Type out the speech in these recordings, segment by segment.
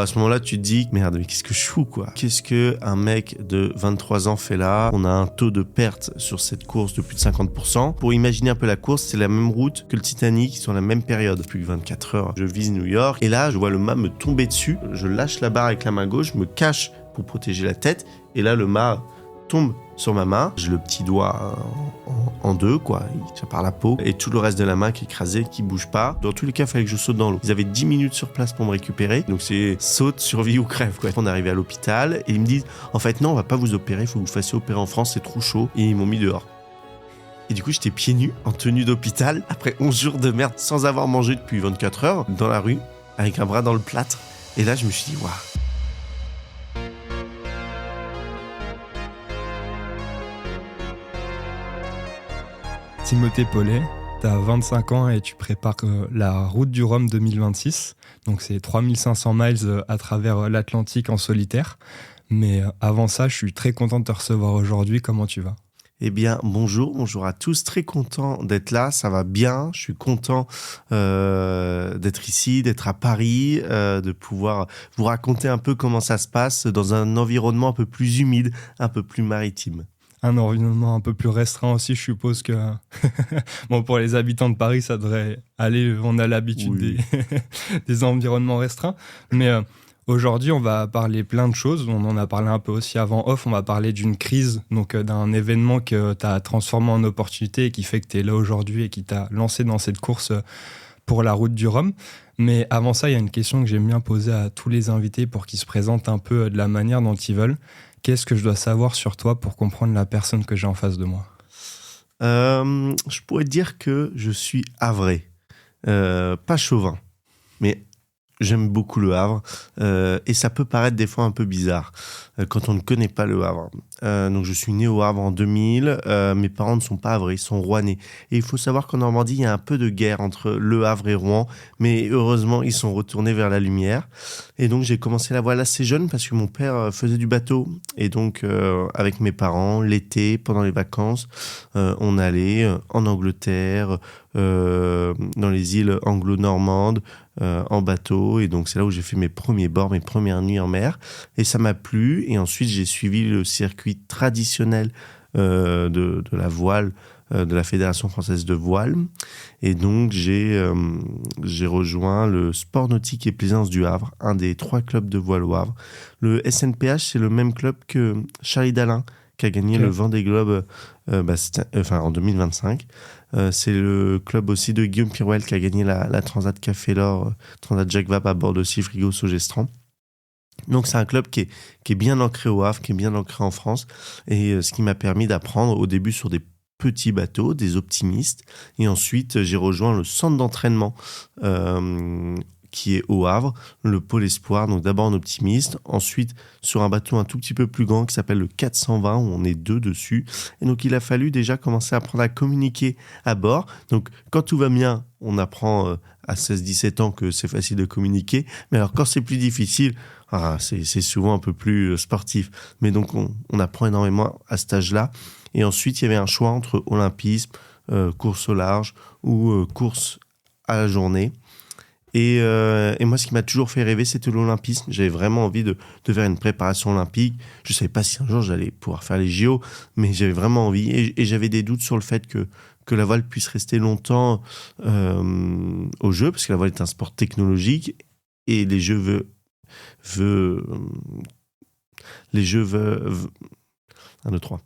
À ce moment-là, tu te dis, merde, mais qu'est-ce que je fous, quoi? Qu'est-ce qu'un mec de 23 ans fait là? On a un taux de perte sur cette course de plus de 50%. Pour imaginer un peu la course, c'est la même route que le Titanic sur la même période. Plus de 24 heures, je vise New York. Et là, je vois le mât me tomber dessus. Je lâche la barre avec la main gauche, je me cache pour protéger la tête. Et là, le mât tombe sur ma main. J'ai le petit doigt en deux, quoi. Il tient par la peau. Et tout le reste de la main qui est écrasé, qui bouge pas. Dans tous les cas, il fallait que je saute dans l'eau. Ils avaient 10 minutes sur place pour me récupérer. Donc c'est saute, survie ou crève, quoi. On est arrivé à l'hôpital et ils me disent, en fait, non, on va pas vous opérer. Il faut que vous fassiez opérer en France, c'est trop chaud. Et ils m'ont mis dehors. Et du coup, j'étais pieds nus, en tenue d'hôpital, après 11 jours de merde, sans avoir mangé depuis 24 heures, dans la rue, avec un bras dans le plâtre. Et là, je me suis dit, waouh. Timothée Paulet, tu as 25 ans et tu prépares la Route du Rhum 2026. Donc c'est 3500 miles à travers l'Atlantique en solitaire. Mais avant ça, je suis très content de te recevoir aujourd'hui. Comment tu vas ? Eh bien, bonjour à tous. Très content d'être là, ça va bien. Je suis content d'être ici, d'être à Paris, de pouvoir vous raconter un peu comment ça se passe dans un environnement un peu plus humide, un peu plus maritime. Un environnement un peu plus restreint aussi, je suppose que... Bon, pour les habitants de Paris, ça devrait aller, on a l'habitude Oui. des environnements restreints. Mais aujourd'hui, on va parler plein de choses. On en a parlé un peu aussi avant off. On va parler d'une crise, donc d'un événement que tu as transformé en opportunité et qui fait que tu es là aujourd'hui et qui t'a lancé dans cette course pour la Route du Rhum. Mais avant ça, il y a une question que j'aime bien poser à tous les invités pour qu'ils se présentent un peu de la manière dont ils veulent. Qu'est-ce que je dois savoir sur toi pour comprendre la personne que j'ai en face de moi ? Je pourrais dire que je suis havré. Pas chauvin, mais j'aime beaucoup le Havre. Et ça peut paraître des fois un peu bizarre quand on ne connaît pas le Havre. Donc je suis né au Havre en 2000. Mes parents ne sont pas havrais, ils sont rouennais. Et il faut savoir qu'en Normandie, il y a un peu de guerre entre le Havre et Rouen. Mais heureusement, ils sont retournés vers la lumière. Et donc j'ai commencé la voile assez jeune parce que mon père faisait du bateau. Et donc avec mes parents, l'été, pendant les vacances, on allait en Angleterre, dans les îles anglo-normandes, en bateau. Et donc c'est là où j'ai fait mes premiers bords, mes premières nuits en mer. Et ça m'a plu. Et ensuite, j'ai suivi le circuit traditionnel de la voile, de la Fédération française de voile. Et donc, j'ai rejoint le Sport Nautique et Plaisance du Havre, un des 3 clubs de voile au Havre. Le SNPH, c'est le même club que Charlie Dalin, qui a gagné le Vendée Globe en 2025. C'est le club aussi de Guillaume Pirouel, qui a gagné la Transat Café l'Or, Transat Jacques Vabre à bord de Frigo Sogestran. Donc c'est un club qui est bien ancré au Havre, qui est bien ancré en France, et ce qui m'a permis d'apprendre au début sur des petits bateaux, des optimistes, et ensuite j'ai rejoint le centre d'entraînement qui est au Havre, le pôle espoir, donc d'abord en optimiste, ensuite sur un bateau un tout petit peu plus grand qui s'appelle le 420, où on est 2 dessus, et donc il a fallu déjà commencer à apprendre à communiquer à bord. Donc quand tout va bien, on apprend à 16-17 ans que c'est facile de communiquer, mais alors quand c'est plus difficile, c'est souvent un peu plus sportif. Mais donc on apprend énormément à cet âge-là. Et ensuite, il y avait un choix entre olympisme, course au large ou course à la journée. Et moi, ce qui m'a toujours fait rêver, c'était l'olympisme. J'avais vraiment envie de faire une préparation olympique. Je ne savais pas si un jour j'allais pouvoir faire les JO, mais j'avais vraiment envie. Et j'avais des doutes sur le fait que la voile puisse rester longtemps aux Jeux, parce que la voile est un sport technologique et les Jeux les Jeux 1, 2, 3.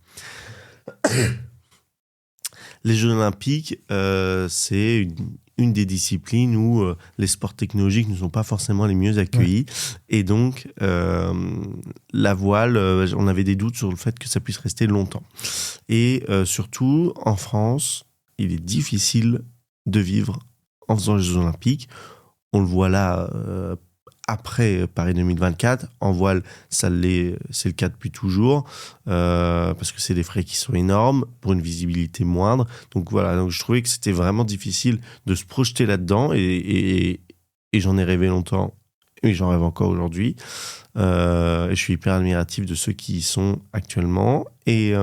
Les Jeux olympiques, c'est une des disciplines où les sports technologiques ne sont pas forcément les mieux accueillis. Ouais. Et donc, la voile, on avait des doutes sur le fait que ça puisse rester longtemps. Et surtout, en France, il est difficile de vivre en faisant les Jeux olympiques. On le voit là après Paris 2024. En voile, c'est le cas depuis toujours, parce que c'est des frais qui sont énormes pour une visibilité moindre. Donc voilà, donc je trouvais que c'était vraiment difficile de se projeter là-dedans, et j'en ai rêvé longtemps. Et j'en rêve encore aujourd'hui. Et je suis hyper admiratif de ceux qui y sont actuellement. Et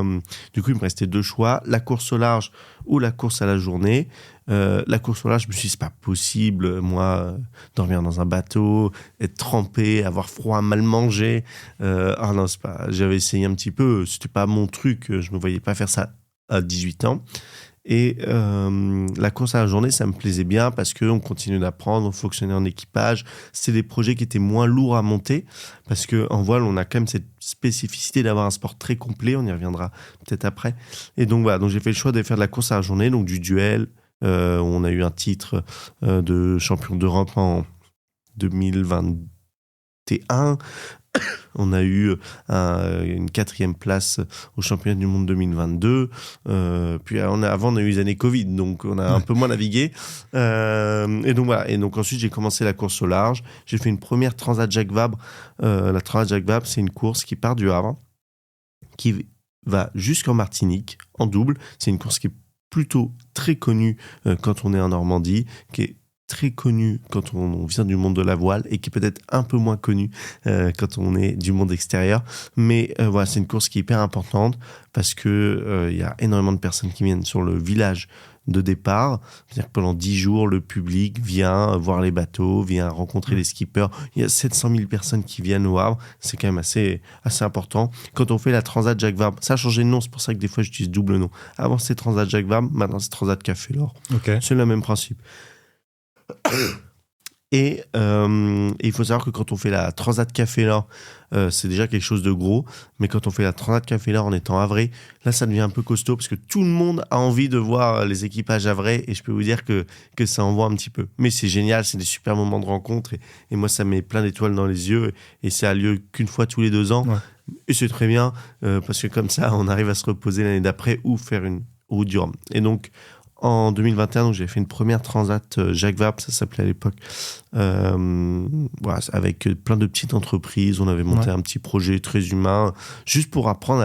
du coup, il me restait 2 choix, la course au large ou la course à la journée. La course au large, je me suis dit, c'est pas possible, moi, dormir dans un bateau, être trempé, avoir froid, mal manger. Ah non, c'est pas. J'avais essayé un petit peu, c'était pas mon truc, je me voyais pas faire ça à 18 ans. Et la course à la journée, ça me plaisait bien parce qu'on continuait d'apprendre, on fonctionnait en équipage. C'était des projets qui étaient moins lourds à monter parce qu'en voile, on a quand même cette spécificité d'avoir un sport très complet. On y reviendra peut-être après. Et donc voilà, donc j'ai fait le choix de faire de la course à la journée, donc du duel. On a eu un titre de champion d'Europe en 2021. On a eu une 4e place au championnat du monde 2022. Puis avant, on a eu les années Covid, donc on a un peu moins navigué. Et donc voilà. Et donc ensuite, j'ai commencé la course au large. J'ai fait une première Transat Jacques Vabre. La Transat Jacques Vabre, c'est une course qui part du Havre, qui va jusqu'en Martinique en double. C'est une course qui est plutôt très connue quand on est en Normandie, qui est très connu quand on vient du monde de la voile et qui est peut-être un peu moins connu quand on est du monde extérieur. Mais voilà, c'est une course qui est hyper importante parce que y a énormément de personnes qui viennent sur le village de départ. C'est-à-dire que pendant 10 jours, le public vient voir les bateaux, vient rencontrer les skippers. Il y a 700 000 personnes qui viennent au Havre. C'est quand même assez important. Quand on fait la Transat Jacques Vabre, ça a changé de nom, c'est pour ça que des fois j'utilise double nom. Avant c'était Transat Jacques Vabre, maintenant c'est Transat Café L'Or. Okay. C'est le même principe. Et il faut savoir que quand on fait la Transat Café L'Or, c'est déjà quelque chose de gros. Mais quand on fait la Transat Café L'Or en étant havré, là ça devient un peu costaud parce que tout le monde a envie de voir les équipages havrés. Et je peux vous dire que ça envoie un petit peu. Mais c'est génial, c'est des super moments de rencontre. Et moi ça met plein d'étoiles dans les yeux. Et ça a lieu qu'une fois tous les 2 ans. Ouais. Et c'est très bien parce que comme ça on arrive à se reposer l'année d'après ou faire une route du Rhum. Et donc en 2021, donc, j'ai fait une première Transat Jacques Vabre, ça s'appelait à l'époque, voilà, avec plein de petites entreprises. On avait monté un petit projet très humain, juste pour apprendre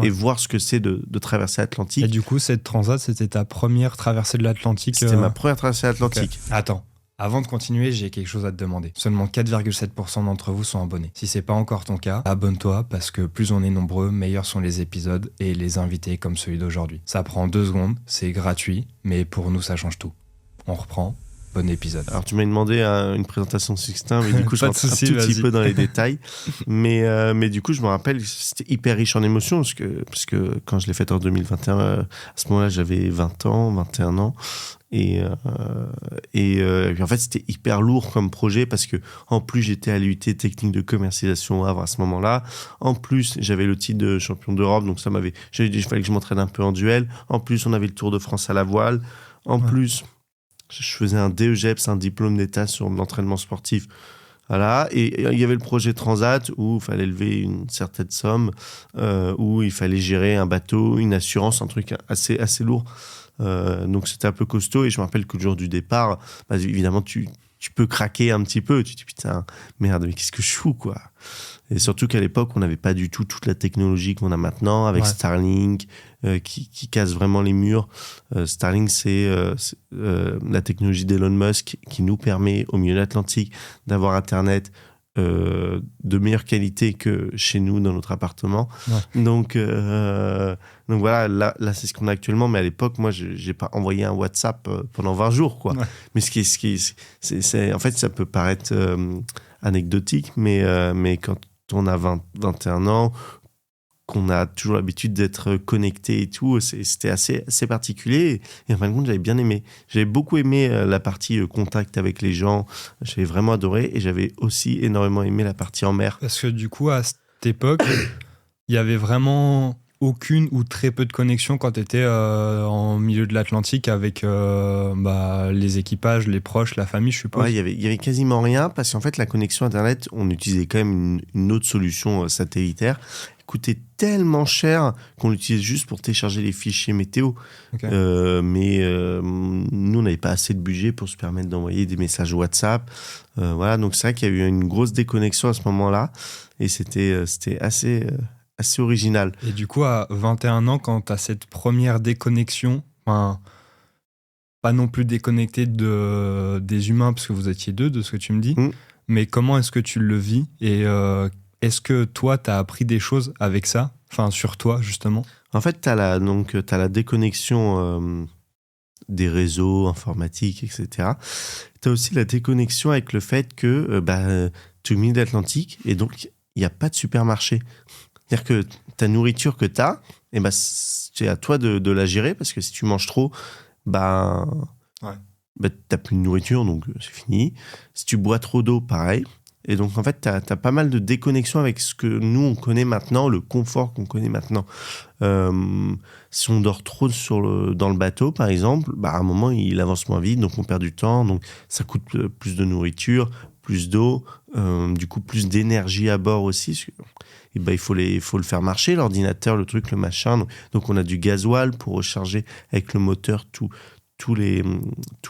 et voir ce que c'est de traverser l'Atlantique. Et du coup, cette Transat, c'était ta première traversée de l'Atlantique? C'était ma première traversée de l'Atlantique. Okay. Attends. Avant de continuer, j'ai quelque chose à te demander. Seulement 4,7% d'entre vous sont abonnés. Si c'est pas encore ton cas, abonne-toi parce que plus on est nombreux, meilleurs sont les épisodes et les invités comme celui d'aujourd'hui. Ça prend 2 secondes, c'est gratuit, mais pour nous ça change tout. On reprend. Bon épisode. Alors tu m'as demandé une présentation de Sixtin, mais du coup je rentre un tout petit peu dans les détails. Mais du coup je me rappelle, c'était hyper riche en émotions parce que quand je l'ai faite en 2021, à ce moment-là j'avais 21 ans. Et puis en fait c'était hyper lourd comme projet parce que en plus j'étais à l'UT technique de commercialisation au Havre à ce moment-là. En plus j'avais le titre de champion d'Europe, donc il fallait que je m'entraîne un peu en duel. En plus on avait le Tour de France à la voile. En plus je faisais un DEGEPS, un diplôme d'état sur l'entraînement sportif. Voilà. Et il y avait le projet Transat où il fallait lever une certaine somme, où il fallait gérer un bateau, une assurance, un truc assez lourd. Donc c'était un peu costaud. Et je me rappelle que le jour du départ, évidemment, tu peux craquer un petit peu. Tu te dis putain, merde, mais qu'est-ce que je fous, quoi. Et surtout qu'à l'époque, on n'avait pas du tout toute la technologie qu'on a maintenant avec Starlink qui casse vraiment les murs. Starlink, c'est la technologie d'Elon Musk qui nous permet au milieu de l'Atlantique d'avoir Internet de meilleure qualité que chez nous dans notre appartement. Ouais. Donc voilà, là c'est ce qu'on a actuellement. Mais à l'époque, moi, j'ai pas envoyé un WhatsApp pendant 20 jours, quoi. Ouais. Mais c'est en fait, ça peut paraître anecdotique, mais quand on a 21 ans, qu'on a toujours l'habitude d'être connecté et tout, c'était assez particulier. Et en fin de compte, j'avais bien aimé. J'avais beaucoup aimé la partie contact avec les gens. J'avais vraiment adoré. Et j'avais aussi énormément aimé la partie en mer. Parce que du coup, à cette époque, il y avait vraiment aucune ou très peu de connexion quand tu étais en milieu de l'Atlantique avec les équipages, les proches, la famille, je suppose. Ouais, il y avait quasiment rien parce qu'en fait, la connexion Internet, on utilisait quand même une autre solution satellitaire. Coûtait tellement cher qu'on l'utilisait juste pour télécharger les fichiers météo. Okay. Mais nous, on n'avait pas assez de budget pour se permettre d'envoyer des messages WhatsApp. Voilà, donc c'est vrai qu'il y a eu une grosse déconnexion à ce moment-là. Et c'était assez original. Et du coup, à 21 ans, quand tu as cette première déconnexion, pas non plus déconnecté des humains, parce que vous étiez 2, de ce que tu me dis, mais comment est-ce que tu le vis et est-ce que toi, tu as appris des choses avec ça, enfin sur toi justement? En fait, t'as la déconnexion des réseaux informatiques, etc. T'as aussi la déconnexion avec le fait que tu es au milieu de l'Atlantique et donc il n'y a pas de supermarché. C'est-à-dire que ta nourriture que tu as, c'est à toi de la gérer parce que si tu manges trop, t'as plus de nourriture, donc c'est fini. Si tu bois trop d'eau, pareil. Et donc, en fait, t'as pas mal de déconnexion avec ce que nous, on connaît maintenant, le confort qu'on connaît maintenant. Si on dort trop dans le bateau, par exemple, à un moment, il avance moins vite, donc on perd du temps, donc ça coûte plus de nourriture, plus d'eau, du coup, plus d'énergie à bord aussi. Et il faut le faire marcher, l'ordinateur, le truc, le machin. Donc, on a du gasoil pour recharger avec le moteur toute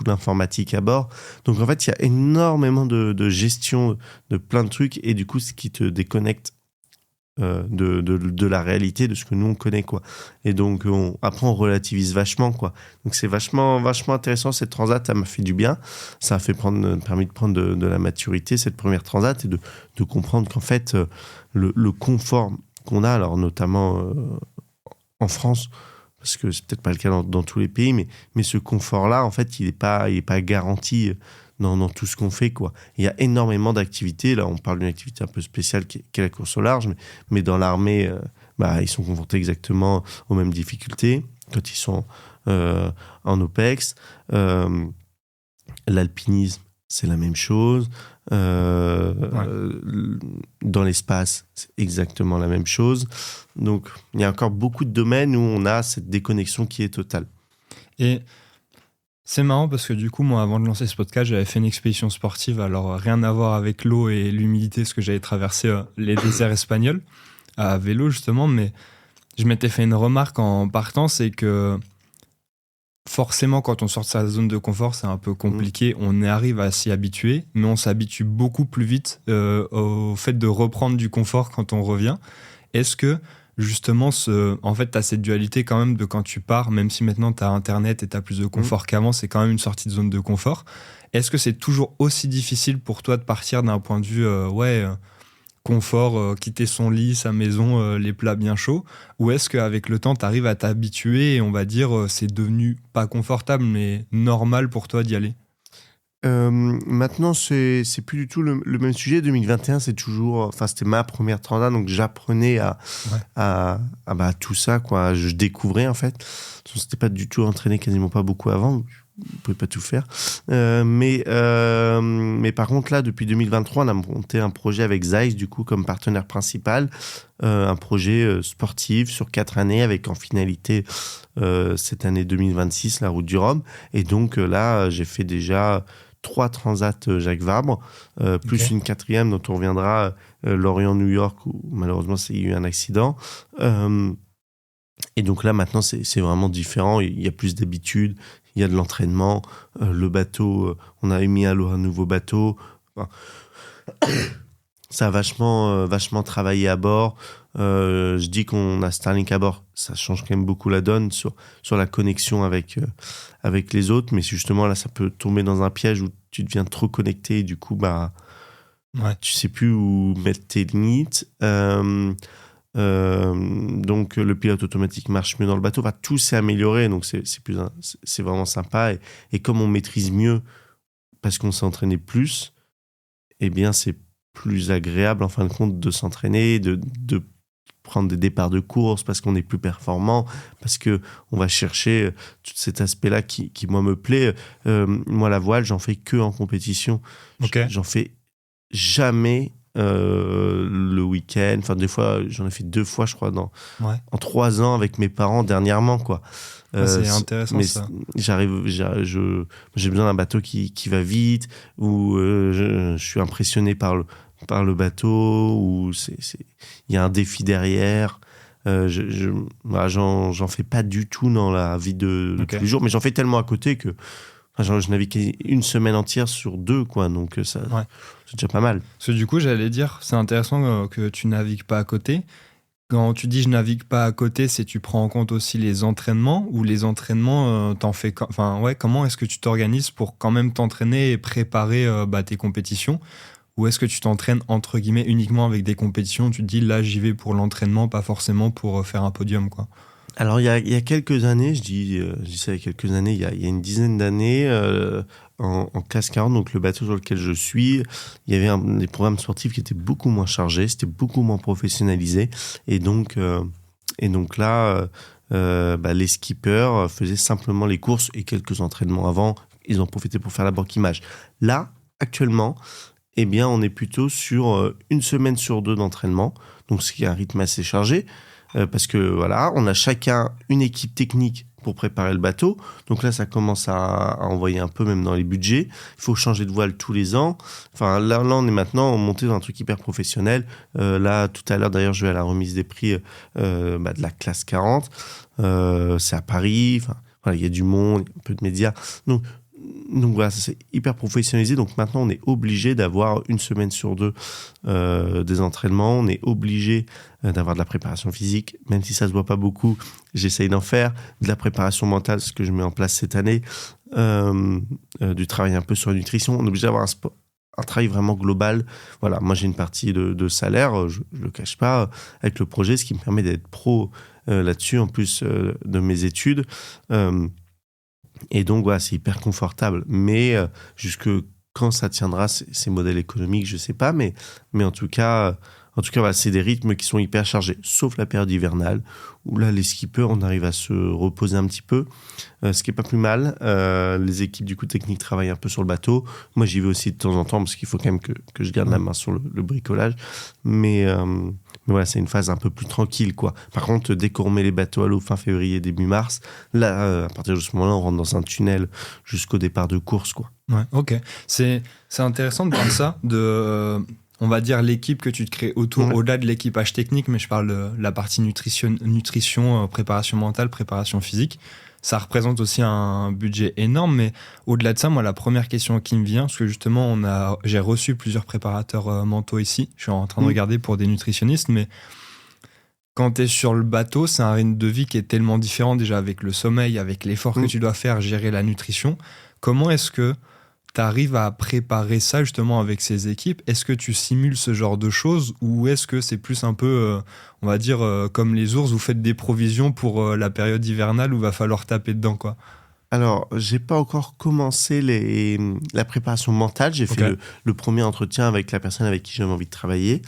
l'informatique à bord. Donc, en fait, il y a énormément de gestion de plein de trucs et du coup, ce qui te déconnecte de la réalité, de ce que nous, on connaît, quoi. Et donc, après, on relativise vachement, quoi. Donc, c'est vachement, vachement intéressant. Cette transat, ça m'a fait du bien. Ça a permis de prendre de la maturité, cette première transat, et de comprendre qu'en fait, le confort qu'on a, alors notamment en France, parce que c'est peut-être pas le cas dans tous les pays, mais ce confort-là, en fait, il est pas garanti dans tout ce qu'on fait, quoi. Il y a énormément d'activités. Là, on parle d'une activité un peu spéciale qui est la course au large, mais dans l'armée, ils sont confrontés exactement aux mêmes difficultés quand ils sont en OPEX. L'alpinisme, c'est la même chose. Dans l'espace, c'est exactement la même chose. Donc, il y a encore beaucoup de domaines où on a cette déconnexion qui est totale. Et c'est marrant parce que du coup, moi, avant de lancer ce podcast, j'avais fait une expédition sportive, alors rien à voir avec l'eau et l'humidité, parce que j'avais traversé les déserts espagnols à vélo, justement, mais je m'étais fait une remarque en partant, c'est que forcément, quand on sort de sa zone de confort, c'est un peu compliqué. On arrive à s'y habituer, mais on s'habitue beaucoup plus vite au fait de reprendre du confort quand on revient. Est-ce que, justement, en fait, tu as cette dualité quand même de quand tu pars, même si maintenant tu as Internet et tu as plus de confort qu'avant, c'est quand même une sortie de zone de confort. Est-ce que c'est toujours aussi difficile pour toi de partir d'un point de vue confort, quitter son lit, sa maison, les plats bien chauds, ou est-ce qu'avec le temps, tu arrives à t'habituer et on va dire c'est devenu pas confortable, mais normal pour toi d'y aller? Maintenant, c'est plus du tout le même sujet. 2021, c'était ma première transat, donc j'apprenais à tout ça, quoi. Je découvrais, en fait. On s'était pas du tout entraîné, quasiment pas beaucoup avant. On pouvait pas tout faire. Mais par contre, là, depuis 2023, on a monté un projet avec Zeiss, du coup, comme partenaire principal. Un projet sportif sur 4 années avec en finalité cette année 2026, la route du Rhum. Et donc là, j'ai fait déjà 3 transats Jacques Vabre, plus une 4e dont on reviendra, Lorient-New York, où malheureusement, il y a eu un accident. Et donc là, maintenant, c'est vraiment différent. Il y a plus d'habitude, il y a de l'entraînement. Le bateau, on a mis à l'eau un nouveau bateau. Enfin, ça a vachement travaillé à bord. Je dis qu'on a Starlink à bord, ça change quand même beaucoup la donne sur la connexion avec les autres. Mais justement, là, ça peut tomber dans un piège où tu deviens trop connecté et du coup, tu sais plus où mettre tes limites. Donc le pilote automatique marche mieux dans le bateau. Tout s'est amélioré, donc c'est vraiment sympa. Et comme on maîtrise mieux parce qu'on s'est entraîné plus, eh bien c'est plus agréable en fin de compte de s'entraîner, de prendre des départs de course parce qu'on est plus performant, parce que on va chercher tout cet aspect-là qui moi me plaît. Moi la voile, j'en fais que en compétition. J'en fais jamais le week-end. Enfin, des fois, j'en ai fait 2 fois, je crois, en 3 ans avec mes parents dernièrement, quoi. C'est intéressant, mais ça. J'ai besoin d'un bateau qui va vite, où je suis impressionné par le bateau, où il y a un défi derrière. J'en fais pas du tout dans la vie de tous les jours, mais j'en fais tellement à côté que je navigue une semaine entière sur 2, quoi. Donc c'est déjà pas mal. Parce que du coup, j'allais dire, c'est intéressant que tu navigues pas à côté. Quand tu dis je navigue pas à côté, c'est tu prends en compte aussi les entraînements, ou les entraînements, t'en fais comment est-ce que tu t'organises pour quand même t'entraîner et préparer tes compétitions, Ou est-ce que tu t'entraînes entre guillemets uniquement avec des compétitions? Tu te dis là j'y vais pour l'entraînement, pas forcément pour faire un podium, quoi. Alors, il y a quelques années, je dis ça il y a quelques années, il y a une dizaine d'années, en classe 40, donc le bateau sur lequel je suis, il y avait des programmes sportifs qui étaient beaucoup moins chargés, c'était beaucoup moins professionnalisé. Et donc là, les skippers faisaient simplement les courses et quelques entraînements avant. Ils en profitaient pour faire la banque image. Là, actuellement, eh bien, on est plutôt sur une semaine sur deux d'entraînement, donc ce qui est un rythme assez chargé. Parce que voilà, on a chacun une équipe technique pour préparer le bateau. Donc là, ça commence à envoyer un peu même dans les budgets. Il faut changer de voile tous les ans. Enfin, là on est maintenant monté dans un truc hyper professionnel. Là, tout à l'heure, d'ailleurs, je vais à la remise des prix de la classe 40. C'est à Paris. Enfin, voilà, il y a du monde, un peu de médias. Donc voilà, ça c'est hyper professionnalisé. Donc maintenant, on est obligé d'avoir une semaine sur deux des entraînements. On est obligé d'avoir de la préparation physique, même si ça se voit pas beaucoup. J'essaye d'en faire. De la préparation mentale, ce que je mets en place cette année. Du travail un peu sur la nutrition. On est obligé d'avoir un travail vraiment global. Voilà, moi j'ai une partie de salaire, je le cache pas, avec le projet, ce qui me permet d'être pro là-dessus, en plus de mes études. Et donc, voilà, c'est hyper confortable. Mais jusque quand ça tiendra, ces modèles économiques, je sais pas. Mais en tout cas, voilà, c'est des rythmes qui sont hyper chargés. Sauf la période hivernale, où là, les skippers, on arrive à se reposer un petit peu. Ce qui est pas plus mal. Les équipes, du coup, techniques travaillent un peu sur le bateau. Moi, j'y vais aussi de temps en temps, parce qu'il faut quand même que je garde la main sur le bricolage. Mais voilà, c'est une phase un peu plus tranquille, quoi. Par contre, dès qu'on remet les bateaux à l'eau fin février, début mars, là, à partir de ce moment-là, on rentre dans un tunnel jusqu'au départ de course, quoi. Ouais, ok. C'est intéressant de voir ça, on va dire l'équipe que tu te crées autour, Ouais. au-delà de l'équipage technique, mais je parle de la partie nutrition, préparation mentale, préparation physique. Ça représente aussi un budget énorme, mais au-delà de ça, moi, la première question qui me vient, parce que justement, j'ai reçu plusieurs préparateurs mentaux ici. Je suis en train de regarder pour des nutritionnistes, mais quand tu es sur le bateau, c'est un rythme de vie qui est tellement différent déjà avec le sommeil, avec l'effort que tu dois faire, gérer la nutrition. Comment est-ce que tu arrives à préparer ça justement avec ces équipes? Est-ce que tu simules ce genre de choses ou est-ce que c'est plus un peu, on va dire, comme les ours, vous faites des provisions pour la période hivernale où va falloir taper dedans, quoi? Alors, j'ai pas encore commencé la préparation mentale. J'ai fait le premier entretien avec la personne avec qui j'avais envie de travailler.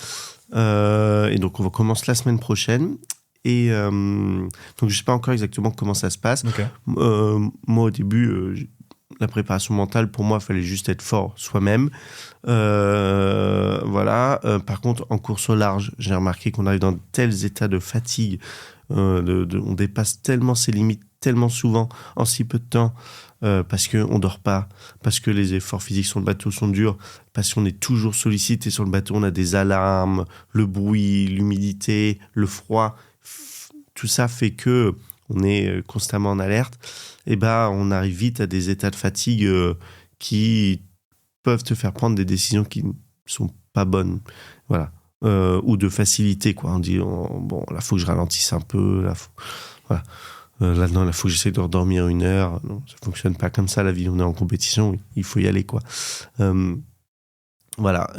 Et donc, on va commencer la semaine prochaine. Et donc, je sais pas encore exactement comment ça se passe. Moi, au début, la préparation mentale, pour moi, il fallait juste être fort soi-même. Voilà. Par contre, en course au large, j'ai remarqué qu'on arrive dans tels états de fatigue. On dépasse tellement ses limites, tellement souvent, en si peu de temps, parce qu'on ne dort pas, parce que les efforts physiques sur le bateau sont durs, parce qu'on est toujours sollicité sur le bateau, on a des alarmes, le bruit, l'humidité, le froid. Tout ça fait que on est constamment en alerte. Et on arrive vite à des états de fatigue qui peuvent te faire prendre des décisions qui ne sont pas bonnes. Voilà. Ou de facilité, quoi. On dit, bon, là, faut que je ralentisse un peu. Là, voilà. Là, non, là, faut que j'essaie de redormir 1 heure. Non, ça fonctionne pas comme ça, la vie. On est en compétition, il faut y aller, quoi. Voilà.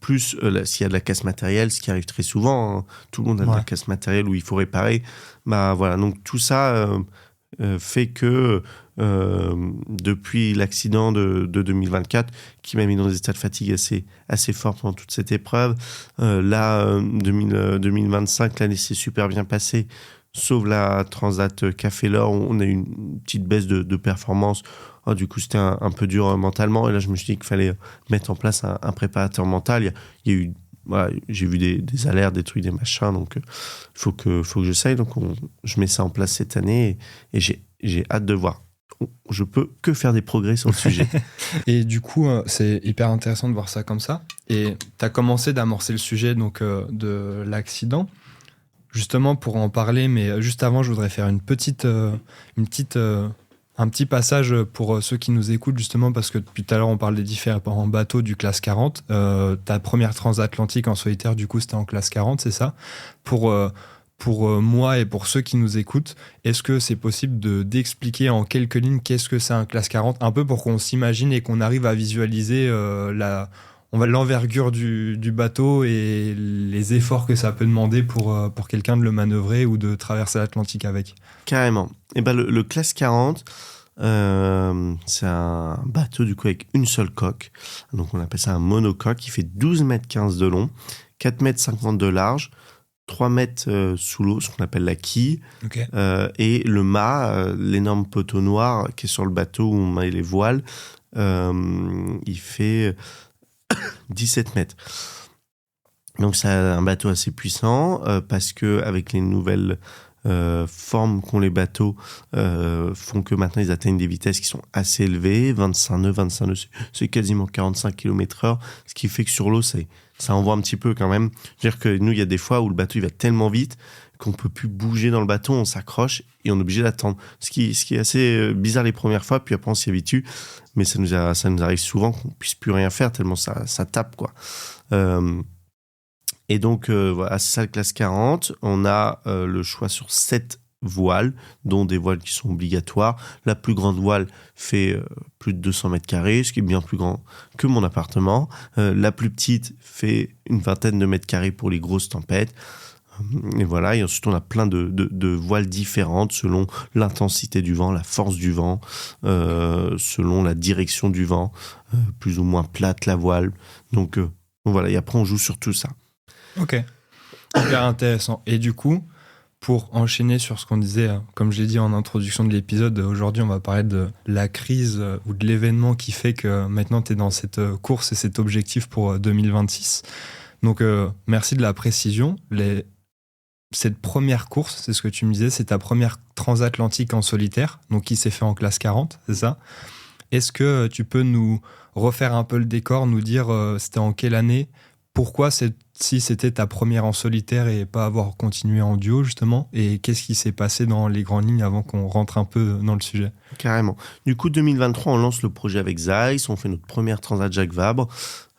Plus, s'il y a de la casse matérielle, ce qui arrive très souvent, hein, tout le monde a de la casse matérielle où il faut réparer. Voilà. Donc, tout ça fait que depuis l'accident de 2024, qui m'a mis dans des états de fatigue assez forts pendant toute cette épreuve, 2025, l'année s'est super bien passée, sauf la Transat Café L'Or, on a eu une petite baisse de performance. Du coup, c'était un peu dur mentalement. Et là, je me suis dit qu'il fallait mettre en place un préparateur mental. Il y a eu, voilà, j'ai vu des alertes, des trucs, des machins. Donc, il faut que j'essaye. Donc, je mets ça en place cette année et j'ai hâte de voir. Je peux que faire des progrès sur le sujet. Et du coup, c'est hyper intéressant de voir ça comme ça. Et tu as commencé d'amorcer le sujet donc, de l'accident. Justement, pour en parler, mais juste avant, je voudrais faire un petit passage pour ceux qui nous écoutent, justement, parce que depuis tout à l'heure, on parle des différents bateaux du classe 40. Ta première transatlantique en solitaire, du coup, c'était en classe 40, c'est ça? Pour moi et pour ceux qui nous écoutent, est-ce que c'est possible d'expliquer en quelques lignes qu'est-ce que c'est un classe 40, un peu pour qu'on s'imagine et qu'on arrive à visualiser l'envergure du bateau et les efforts que ça peut demander pour quelqu'un de le manœuvrer ou de traverser l'Atlantique avec. Carrément. Et ben le Classe 40, c'est un bateau du coup avec une seule coque. Donc on appelle ça un monocoque qui fait 12 mètres 15 de long, 4 mètres 50 de large, 3 mètres sous l'eau, ce qu'on appelle la quille. Ok. Et le mât, l'énorme poteau noir qui est sur le bateau où on met les voiles, il fait 17 mètres. Donc c'est un bateau assez puissant parce que avec les nouvelles formes qu'ont les bateaux font que maintenant ils atteignent des vitesses qui sont assez élevées, 25 nœuds, c'est quasiment 45 km/h, ce qui fait que sur l'eau ça envoie un petit peu quand même. C'est-à-dire que nous il y a des fois où le bateau il va tellement vite qu'on peut plus bouger dans le bateau, on s'accroche et on est obligé d'attendre. Ce qui est assez bizarre les premières fois, puis après on s'y habitue, mais ça nous arrive souvent qu'on puisse plus rien faire tellement ça tape quoi. Et donc, voilà, c'est ça le Classe 40. On a le choix sur 7 voiles, dont des voiles qui sont obligatoires. La plus grande voile fait plus de 200 mètres carrés, ce qui est bien plus grand que mon appartement. La plus petite fait une vingtaine de mètres carrés pour les grosses tempêtes. Et voilà, et ensuite on a plein de voiles différentes selon l'intensité du vent, la force du vent, selon la direction du vent, plus ou moins plate la voile. Donc voilà, et après on joue sur tout ça. Ok, hyper intéressant. Et du coup, pour enchaîner sur ce qu'on disait, comme je l'ai dit en introduction de l'épisode, aujourd'hui on va parler de la crise ou de l'événement qui fait que maintenant tu es dans cette course et cet objectif pour 2026. Donc merci de la précision. Cette première course, c'est ce que tu me disais, c'est ta première transatlantique en solitaire, donc qui s'est fait en Classe 40, c'est ça ? Est-ce que tu peux nous refaire un peu le décor, nous dire c'était en quelle année ? Pourquoi si c'était ta première en solitaire et pas avoir continué en duo justement, et qu'est-ce qui s'est passé dans les grandes lignes avant qu'on rentre un peu dans le sujet ? Carrément. Du coup, 2023, on lance le projet avec Zeiss, on fait notre première Transat Jacques Vabre.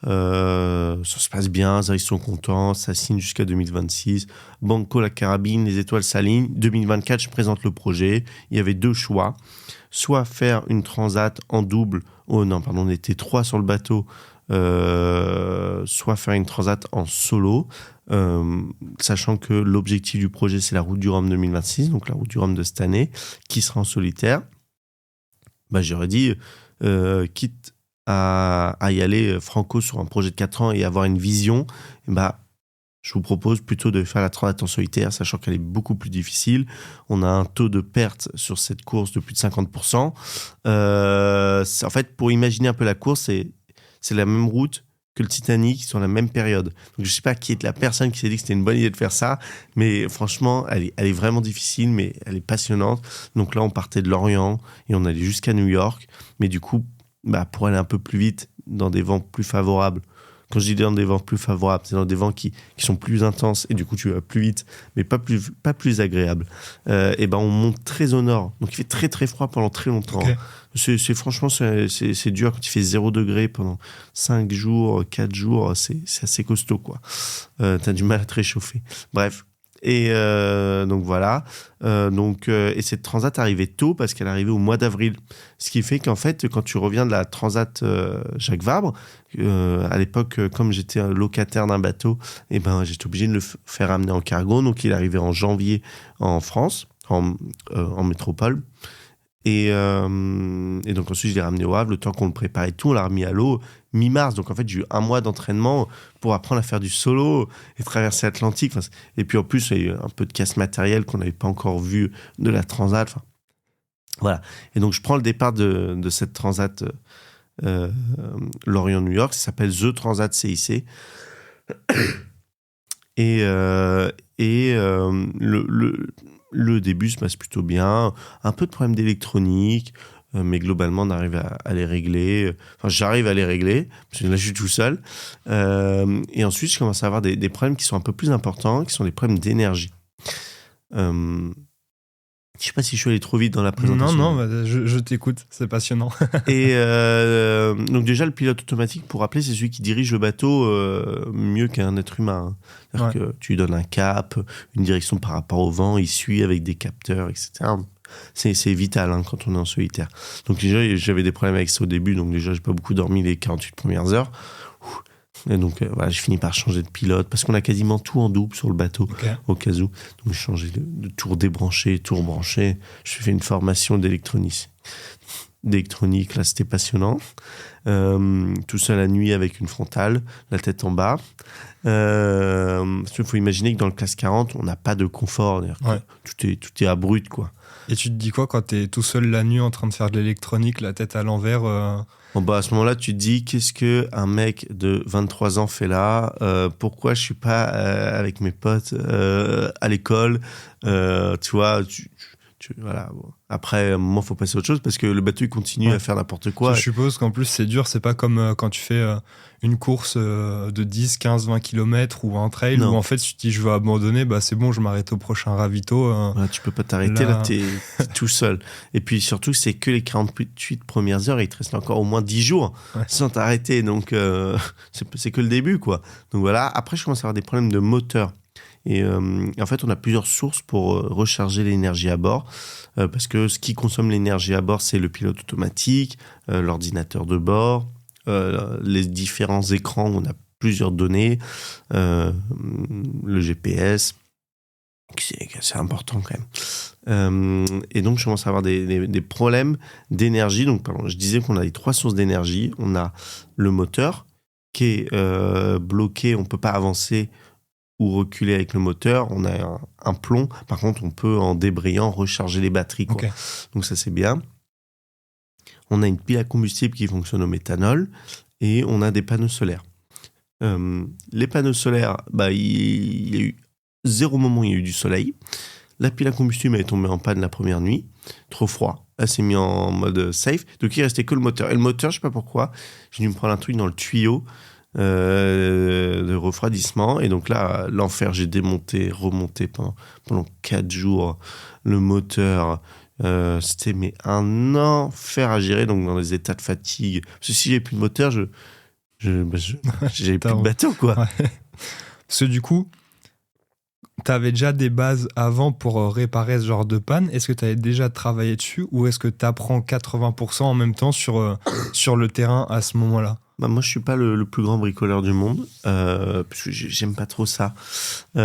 Ça se passe bien, Zeiss sont contents, ça signe jusqu'à 2026. Banco la carabine, les étoiles s'alignent. 2024, je présente le projet. Il y avait 2 choix. Soit faire une Transat en double. On était 3 sur le bateau. Soit faire une Transat en solo, sachant que l'objectif du projet c'est la Route du Rhum 2026, donc la Route du Rhum de cette année, qui sera en solitaire. J'aurais dit, quitte à y aller franco sur un projet de 4 ans et avoir une vision, je vous propose plutôt de faire la Transat en solitaire, sachant qu'elle est beaucoup plus difficile. On a un taux de perte sur cette course de plus de 50%. En fait, pour imaginer un peu la course, c'est la même route que le Titanic sur la même période. Donc, je ne sais pas qui est la personne qui s'est dit que c'était une bonne idée de faire ça, mais franchement, elle est vraiment difficile, mais elle est passionnante. Donc là, on partait de Lorient et on allait jusqu'à New York. Mais du coup, pour aller un peu plus vite, dans des vents plus favorables, quand je dis dans des vents plus favorables, c'est dans des vents qui sont plus intenses et du coup, tu vas plus vite, mais pas plus agréable. On monte très au nord. Donc, il fait très, très froid pendant très longtemps. Okay. Franchement, c'est dur quand il fait 0 degré pendant 5 jours, 4 jours. C'est assez costaud, quoi. T'as du mal à te réchauffer. Bref. Et donc voilà. Et cette transat arrivait tôt parce qu'elle arrivait au mois d'avril. Ce qui fait qu'en fait, quand tu reviens de la transat Jacques Vabre, à l'époque, comme j'étais un locataire d'un bateau, j'étais obligé de le faire amener en cargo. Donc il arrivait en janvier en France, en métropole. Et donc ensuite je l'ai ramené au Havre, le temps qu'on le prépare et tout, on l'a remis à l'eau mi-mars. Donc en fait j'ai eu 1 mois d'entraînement pour apprendre à faire du solo et traverser l'Atlantique. Et puis en plus il y a eu un peu de casse matérielle qu'on n'avait pas encore vu de la Transat. Voilà. Et donc je prends le départ de cette Transat Lorient-New York, ça s'appelle The Transat CIC. Le début se passe plutôt bien, un peu de problèmes d'électronique, mais globalement on arrive à les régler. Enfin, j'arrive à les régler, parce que là je suis tout seul. Et ensuite je commence à avoir des problèmes qui sont un peu plus importants, qui sont des problèmes d'énergie. Je sais pas si je suis allé trop vite dans la présentation. Non, je t'écoute, c'est passionnant. Et donc déjà, le pilote automatique, pour rappeler, c'est celui qui dirige le bateau mieux qu'un être humain. C'est-à-dire que tu lui donnes un cap, une direction par rapport au vent, il suit avec des capteurs, etc. C'est vital quand on est en solitaire. Donc déjà, j'avais des problèmes avec ça au début, donc déjà, j'ai pas beaucoup dormi les 48 premières heures. Et donc, voilà, j'ai fini par changer de pilote parce qu'on a quasiment tout en double sur le bateau, au cas où. Donc, j'ai changé de tout redébrancher, tout rebrancher. J'ai fait une formation d'électronique, là, c'était passionnant. Tout seul la nuit avec une frontale, la tête en bas. Il faut imaginer que dans le classe 40, on n'a pas de confort. Tout est abrupt, quoi. Et tu te dis quoi quand t'es tout seul la nuit en train de faire de l'électronique, la tête à l'envers Bon, bah, à ce moment-là, tu te dis, qu'est-ce qu'un mec de 23 ans fait là? Pourquoi je suis pas avec mes potes à l'école? Tu vois, voilà. Bon. Après, moi, faut passer à autre chose parce que le bateau, il continue à faire n'importe quoi. Je suppose qu'en plus, c'est dur. C'est pas comme quand tu fais une course de 10, 15, 20 km ou un trail où en fait, tu te dis je veux abandonner, bah c'est bon, je m'arrête au prochain ravito. Voilà, tu peux pas t'arrêter, là t'es tout seul. Et puis surtout, c'est que les 48 premières heures, il te reste encore au moins 10 jours sans t'arrêter. Donc, c'est que le début, quoi. Donc voilà. Après, je commence à avoir des problèmes de moteur. Et en fait, on a plusieurs sources pour recharger l'énergie à bord. Parce que ce qui consomme l'énergie à bord, c'est le pilote automatique, l'ordinateur de bord, les différents écrans où on a plusieurs données, le GPS, c'est important quand même. Et donc, je commence à avoir des problèmes d'énergie. Donc, pardon, je disais qu'on a les 3 sources d'énergie. On a le moteur qui est bloqué, on ne peut pas avancer ou reculer avec le moteur. On a un plomb. Par contre, on peut, en débrayant, recharger les batteries, quoi. Okay. Donc ça, c'est bien. On a une pile à combustible qui fonctionne au méthanol et on a des panneaux solaires. Les panneaux solaires, bah, il y a eu 0 moment où il y a eu du soleil. La pile à combustible est tombée en panne la première nuit. Trop froid. Elle s'est mise en mode safe. Donc, il restait que le moteur. Et le moteur, je sais pas pourquoi, j'ai dû me prendre un truc dans le tuyau de refroidissement. Et donc là, l'enfer, j'ai démonté, remonté pendant 4 jours le moteur. C'était un enfer à gérer, donc dans les états de fatigue. Parce que si j'avais plus de moteur, j'avais plus de bateau, quoi. Ouais. Parce que du coup, t'avais déjà des bases avant pour réparer ce genre de panne. Est-ce que t'avais déjà travaillé dessus ou est-ce que t'apprends 80% en même temps sur le terrain à ce moment-là? Bah, moi, je suis pas le plus grand bricoleur du monde, parce que j'aime pas trop ça. Mais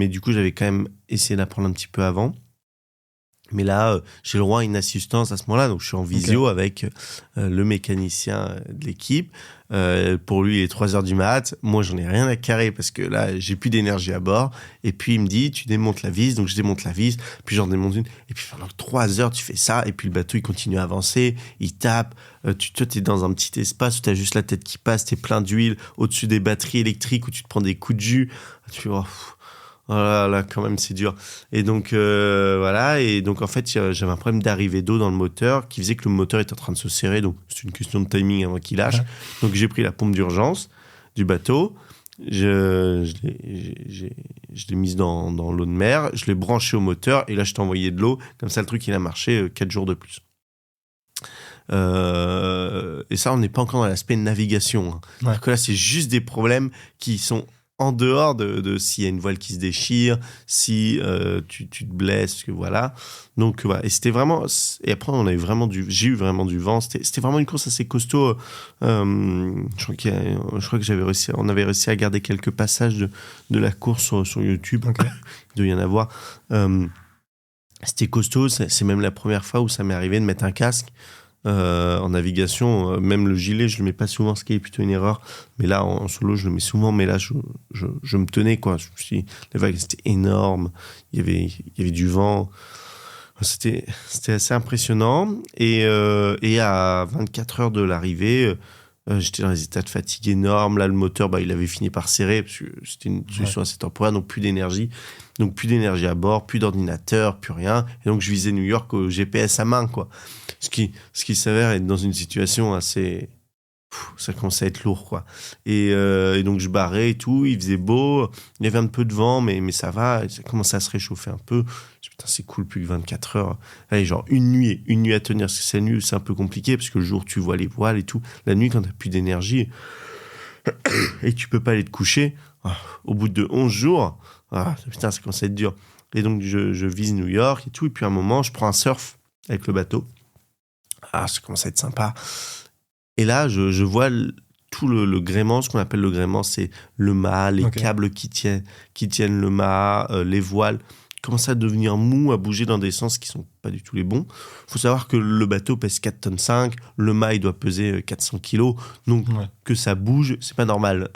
du coup, j'avais quand même essayé d'apprendre un petit peu avant. Mais là, j'ai le droit à une assistance à ce moment-là. Donc, je suis en visio avec le mécanicien de l'équipe. Pour lui, il est 3h du mat. Moi, j'en ai rien à carrer parce que là, j'ai plus d'énergie à bord. Et puis, il me dit, tu démontes la vis. Donc, je démonte la vis. Puis, j'en démonte une. Et puis, pendant 3 heures, tu fais ça. Et puis, le bateau, il continue à avancer. Il tape. Toi, t'es dans un petit espace où t'as juste la tête qui passe. T'es plein d'huile au-dessus des batteries électriques où tu te prends des coups de jus. Tu vois... Oh là là, quand même, c'est dur. Et donc, voilà. Et donc, en fait, j'avais un problème d'arrivée d'eau dans le moteur qui faisait que le moteur était en train de se serrer. Donc, c'est une question de timing avant qu'il lâche. Ouais. Donc, j'ai pris la pompe d'urgence du bateau. Je l'ai mise dans l'eau de mer. Je l'ai branché au moteur. Et là, je t'ai envoyé de l'eau. Comme ça, le truc, il a marché 4 jours de plus. Et ça, on n'est pas encore dans l'aspect navigation. Hein. Ouais. Alors que là, c'est juste des problèmes qui sont en dehors de s'il y a une voile qui se déchire, si tu te blesses, parce que voilà. Donc voilà. Et c'était vraiment. Et après, j'ai eu vraiment du vent. C'était vraiment une course assez costaud. Je crois que on avait réussi à garder quelques passages de la course sur YouTube. Okay. Il doit y en avoir. C'était costaud. C'est même la première fois où ça m'est arrivé de mettre un casque. En navigation, même le gilet, je le mets pas souvent, ce qui est plutôt une erreur. Mais là, en solo, je le mets souvent. Mais là, je me tenais, quoi. Les vagues, c'était énorme. Il y avait du vent. C'était assez impressionnant. Et à 24 heures de l'arrivée, j'étais dans des états de fatigue énormes. Là, le moteur, il avait fini par serrer parce que c'était une solution assez temporaire, donc plus d'énergie. Donc plus d'énergie à bord, plus d'ordinateur, plus rien. Et donc je visais New York au GPS à main, quoi. Ce qui s'avère être dans une situation assez... ça commençait à être lourd, quoi. Et donc je barrais et tout, il faisait beau, il y avait un peu de vent, mais ça va, ça commençait à se réchauffer un peu. Je dis, putain, c'est cool, plus que 24 heures. Allez, genre une nuit à tenir, parce que c'est la nuit, c'est un peu compliqué, parce que le jour, tu vois les voiles et tout. La nuit, quand t'as plus d'énergie, et tu peux pas aller te coucher, au bout de 11 jours... putain, ça commence à être dur. Et donc, je vise New York et tout. Et puis, à un moment, je prends un surf avec le bateau. Ça commence à être sympa. Et là, je vois tout le gréement, ce qu'on appelle le gréement, c'est le mât, les câbles qui tiennent le mât, les voiles, commencent à devenir mous, à bouger dans des sens qui sont pas du tout les bons. Il faut savoir que le bateau pèse 4,5 tonnes, le mât, il doit peser 400 kilos, donc que ça bouge, c'est pas normal.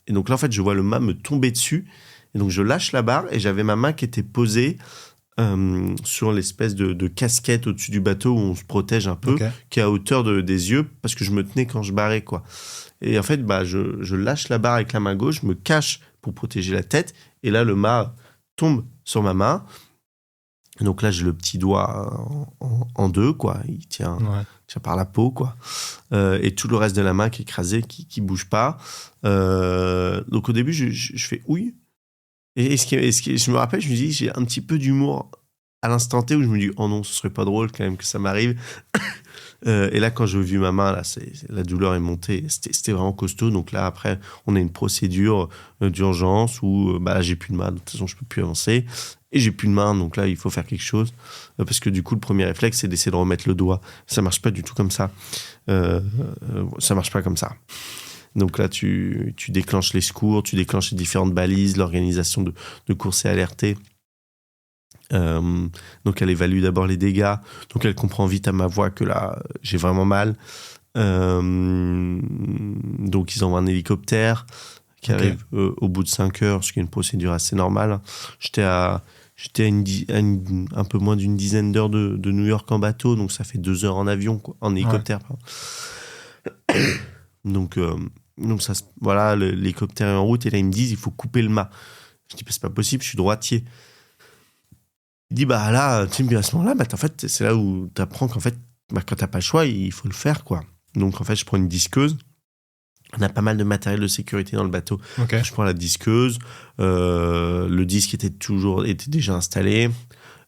Et donc là, en fait, je vois le mât me tomber dessus, et donc je lâche la barre, et j'avais ma main qui était posée sur l'espèce de casquette au-dessus du bateau où on se protège un peu, qui est à hauteur des yeux, parce que je me tenais quand je barrais, quoi. Et en fait, je lâche la barre avec la main gauche, je me cache pour protéger la tête, et là, le mât tombe sur ma main. Et donc là, j'ai le petit doigt en deux, quoi. Il tient par la peau, quoi. Et tout le reste de la main qui est écrasé, qui bouge pas. Donc au début, je fais ouille. Et je me rappelle, je me dis, j'ai un petit peu d'humour à l'instant T où je me dis, oh non, ce serait pas drôle quand même que ça m'arrive. Et là, quand j'ai vu ma main, là, la douleur est montée. C'était vraiment costaud. Donc là, après, on a une procédure d'urgence où là, j'ai plus de main. De toute façon, je peux plus avancer. Et j'ai plus de main. Donc là, il faut faire quelque chose. Parce que du coup, le premier réflexe, c'est d'essayer de remettre le doigt. Ça marche pas du tout comme ça. Ça marche pas comme ça. Donc là, tu déclenches les secours, tu déclenches les différentes balises, l'organisation de courses et alertées. Donc elle évalue d'abord les dégâts. Donc elle comprend vite à ma voix que là, j'ai vraiment mal. Donc ils envoient un hélicoptère qui arrive au bout de 5 heures, ce qui est une procédure assez normale. J'étais à un peu moins d'une dizaine d'heures de New York en bateau, donc ça fait 2 heures en avion, quoi, en hélicoptère. Donc ça, voilà, l'hélicoptère est en route et là ils me disent il faut couper le mât. Je dis c'est pas possible, je suis droitier. Il dit là, tu me à ce moment-là, en fait c'est là où tu apprends qu'en fait quand t'as pas le choix, il faut le faire, quoi. Donc en fait je prends une disqueuse. On a pas mal de matériel de sécurité dans le bateau. Je prends la disqueuse, le disque était déjà installé.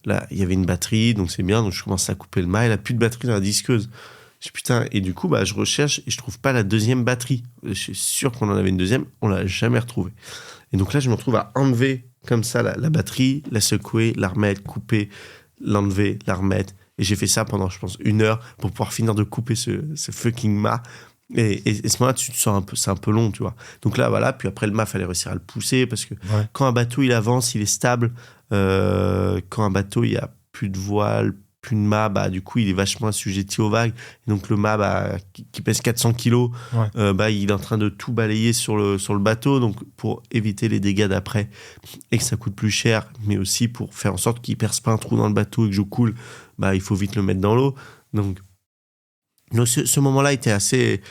Là il y avait une batterie, donc c'est bien. Donc je commence à couper le mât. Il a plus de batterie dans la disqueuse. Je dis putain, et du coup, je recherche et je trouve pas la deuxième batterie. Je suis sûr qu'on en avait une deuxième, on l'a jamais retrouvée. Et donc là, je me retrouve à enlever comme ça la batterie, la secouer, la remettre, couper, l'enlever, la remettre. Et j'ai fait ça pendant, je pense, 1 heure pour pouvoir finir de couper ce fucking mât. Et ce moment-là, tu te sens un peu, c'est un peu long, tu vois. Donc là, voilà, puis après le mât, fallait réussir à le pousser parce que quand un bateau, il avance, il est stable. Quand un bateau, il y a plus de voile, plus de mât, du coup, il est vachement assujetti aux vagues. Et donc, le mât, qui pèse 400 kilos, il est en train de tout balayer sur le bateau. Donc, pour éviter les dégâts d'après et que ça coûte plus cher, mais aussi pour faire en sorte qu'il ne perce pas un trou dans le bateau et que je coule, il faut vite le mettre dans l'eau. Donc ce moment-là était assez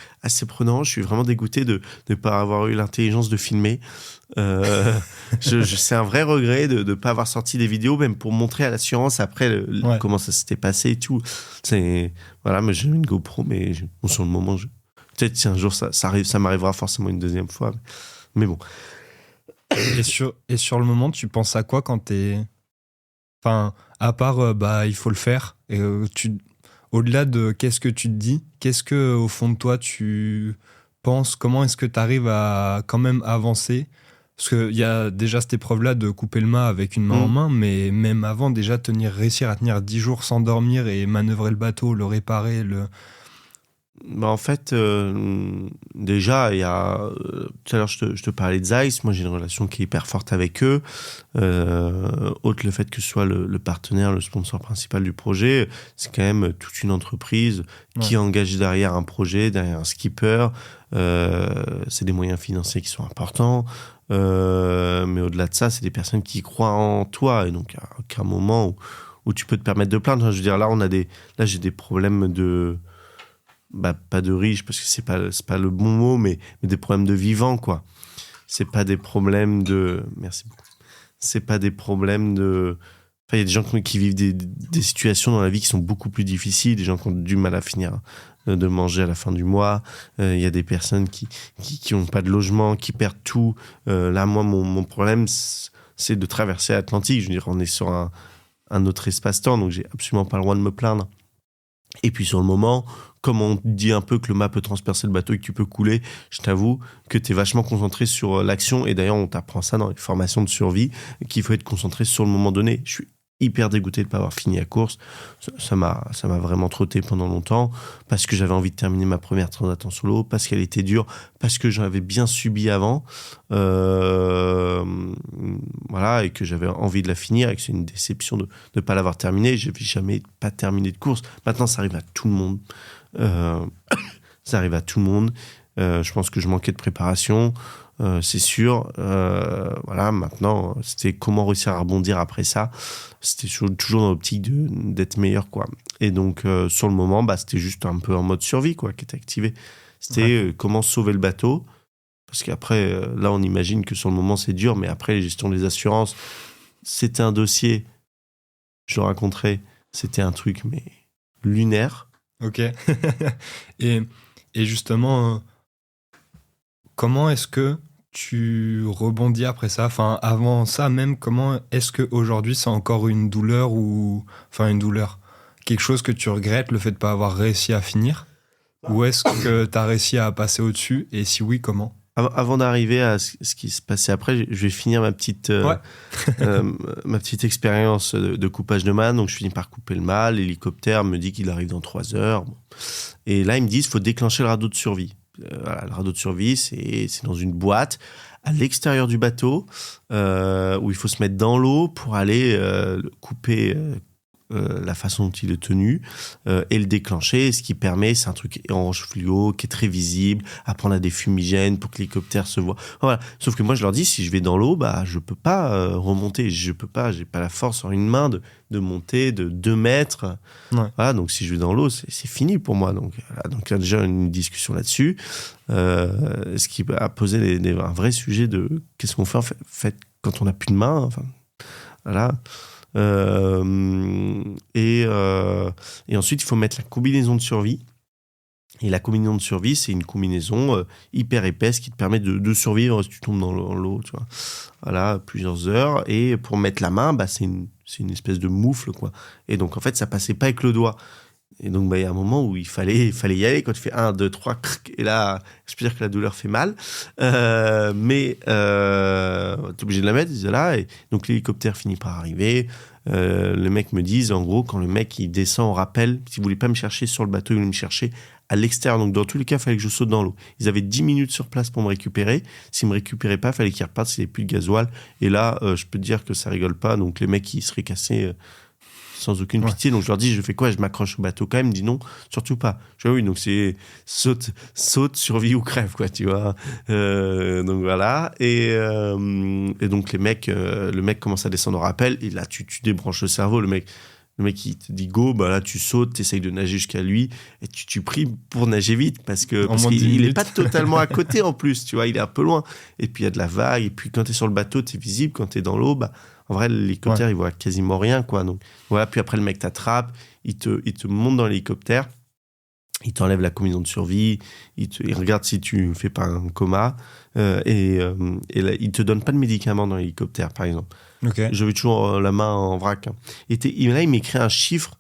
prenant. Je suis vraiment dégoûté de ne pas avoir eu l'intelligence de filmer. C'est un vrai regret de ne pas avoir sorti des vidéos, même pour montrer à l'assurance après comment ça s'était passé et tout. Voilà, mais j'ai une GoPro, mais sur le moment, peut-être si un jour ça m'arrivera forcément une deuxième fois. Mais bon. Et sur le moment, tu penses à quoi quand t'es... Enfin, à part, il faut le faire, et au-delà de qu'est-ce que tu te dis, qu'est-ce que au fond de toi tu penses, comment est-ce que tu arrives à quand même avancer? Parce qu'il y a déjà cette épreuve-là de couper le mât avec une main en main, mais même avant, déjà réussir à tenir 10 jours sans dormir et manœuvrer le bateau, le réparer, En fait, déjà, il y a... tout à l'heure, je te parlais de Zeiss. Moi, j'ai une relation qui est hyper forte avec eux. Autre le fait que ce soit le partenaire, le sponsor principal du projet, c'est quand même toute une entreprise qui engage derrière un projet, derrière un skipper. C'est des moyens financiers qui sont importants. Mais au-delà de ça, c'est des personnes qui croient en toi. Et donc, à aucun moment où tu peux te permettre de plaindre. Enfin, je veux dire, là, j'ai des problèmes de... pas de riche parce que c'est pas le bon mot, mais des problèmes de vivant, quoi. C'est pas des problèmes de... Merci beaucoup. C'est pas des problèmes de... Enfin, il y a des gens qui vivent des situations dans la vie qui sont beaucoup plus difficiles, des gens qui ont du mal à finir de manger à la fin du mois. Il y a des personnes qui ont pas de logement, qui perdent tout. Là, moi, mon problème, c'est de traverser l'Atlantique. Je veux dire, on est sur un autre espace-temps, donc j'ai absolument pas le droit de me plaindre. Et puis sur le moment, comme on dit un peu que le mât peut transpercer le bateau et que tu peux couler, je t'avoue que tu es vachement concentré sur l'action. Et d'ailleurs, on t'apprend ça dans les formations de survie, qu'il faut être concentré sur le moment donné. Je suis hyper dégoûté de ne pas avoir fini la course. Ça m'a vraiment trotté pendant longtemps parce que j'avais envie de terminer ma première transat en solo, parce qu'elle était dure, parce que j'en avais bien subi avant. Voilà, et que j'avais envie de la finir et que c'est une déception de ne pas l'avoir terminée. Je n'avais jamais pas terminé de course. Maintenant, ça arrive à tout le monde. Ça arrive à tout le monde. Je pense que je manquais de préparation. C'est sûr. Voilà, maintenant, c'était comment réussir à rebondir après ça. C'était toujours dans l'optique d'être meilleur, quoi. Et donc, sur le moment, c'était juste un peu en mode survie, quoi, qui était activé. C'était comment sauver le bateau. Parce qu'après, là, on imagine que sur le moment, c'est dur, mais après, la gestion des assurances, c'était un dossier, je le raconterai, c'était un truc, mais lunaire. Ok. et justement, comment est-ce que tu rebondis après ça? Enfin, avant ça même, comment est-ce qu'aujourd'hui c'est encore une douleur ou... Enfin, une douleur. Quelque chose que tu regrettes, le fait de ne pas avoir réussi à finir? Ou est-ce que tu as réussi à passer au-dessus? Et si oui, comment? Avant d'arriver à ce qui se passait après, je vais finir ma petite expérience de coupage de mât. Donc, je finis par couper le mât. L'hélicoptère me dit qu'il arrive dans 3 heures. Et là, ils me disent qu'il faut déclencher le radeau de survie. Voilà, le radeau de survie, c'est dans une boîte à l'extérieur du bateau où il faut se mettre dans l'eau pour aller couper la façon dont il est tenu et le déclencher. Ce qui permet, c'est un truc orange fluo qui est très visible. Après, on a des fumigènes pour que l'hélicoptère se voit. Voilà. Sauf que moi, je leur dis, si je vais dans l'eau, je peux pas remonter. Je peux pas, j'ai pas la force en une main de monter de 2 mètres. Ouais. Voilà, donc si je vais dans l'eau, c'est fini pour moi. Donc il y a déjà une discussion là-dessus. Ce qui a posé un vrai sujet de qu'est-ce qu'on fait en fait quand on n'a plus de main. Enfin, voilà. Et ensuite, il faut mettre la combinaison de survie. Et la combinaison de survie, c'est une combinaison hyper épaisse qui te permet de survivre si tu tombes dans l'eau, tu vois. Voilà, plusieurs heures. Et pour mettre la main, c'est une espèce de moufle, quoi. Et donc, en fait, ça passait pas avec le doigt. Et donc, il y a un moment où il fallait y aller. Quand tu fais 1, 2, 3, et là, je peux dire que la douleur fait mal. Mais tu es obligé de la mettre, là. Et donc, l'hélicoptère finit par arriver. Les mecs me disent, en gros, quand le mec il descend au rappel, s'il voulait pas me chercher sur le bateau, il voulait me chercher à l'extérieur. Donc, dans tous les cas, il fallait que je saute dans l'eau. Ils avaient 10 minutes sur place pour me récupérer. S'ils me récupéraient pas, il fallait qu'ils repartent s'il n'y avait plus de gasoil. Et là, je peux te dire que ça rigole pas. Donc, les mecs, ils seraient cassés sans aucune pitié. Donc, je leur dis, je fais quoi? Je m'accroche au bateau quand même. Ils me disent non, surtout pas. Je dis oui, donc c'est saute, survie ou crève, quoi, tu vois. Donc, voilà. Et donc, le mec commence à descendre au rappel. Et là, tu débranches le cerveau. Le mec, il te dit go, là, tu sautes, tu essayes de nager jusqu'à lui. Et tu pries pour nager vite parce qu'il n'est pas totalement à côté en plus, tu vois. Il est un peu loin. Et puis, il y a de la vague. Et puis, quand tu es sur le bateau, tu es visible. Quand tu es dans l'eau, en vrai, l'hélicoptère, il voit quasiment rien, quoi. Donc, voilà. Puis après, le mec t'attrape, il te monte dans l'hélicoptère, il t'enlève la combinaison de survie, il regarde si tu fais pas un coma, et là, il te donne pas de médicaments dans l'hélicoptère, par exemple. Okay. J'avais toujours la main en vrac. Et là, il m'écrit un chiffre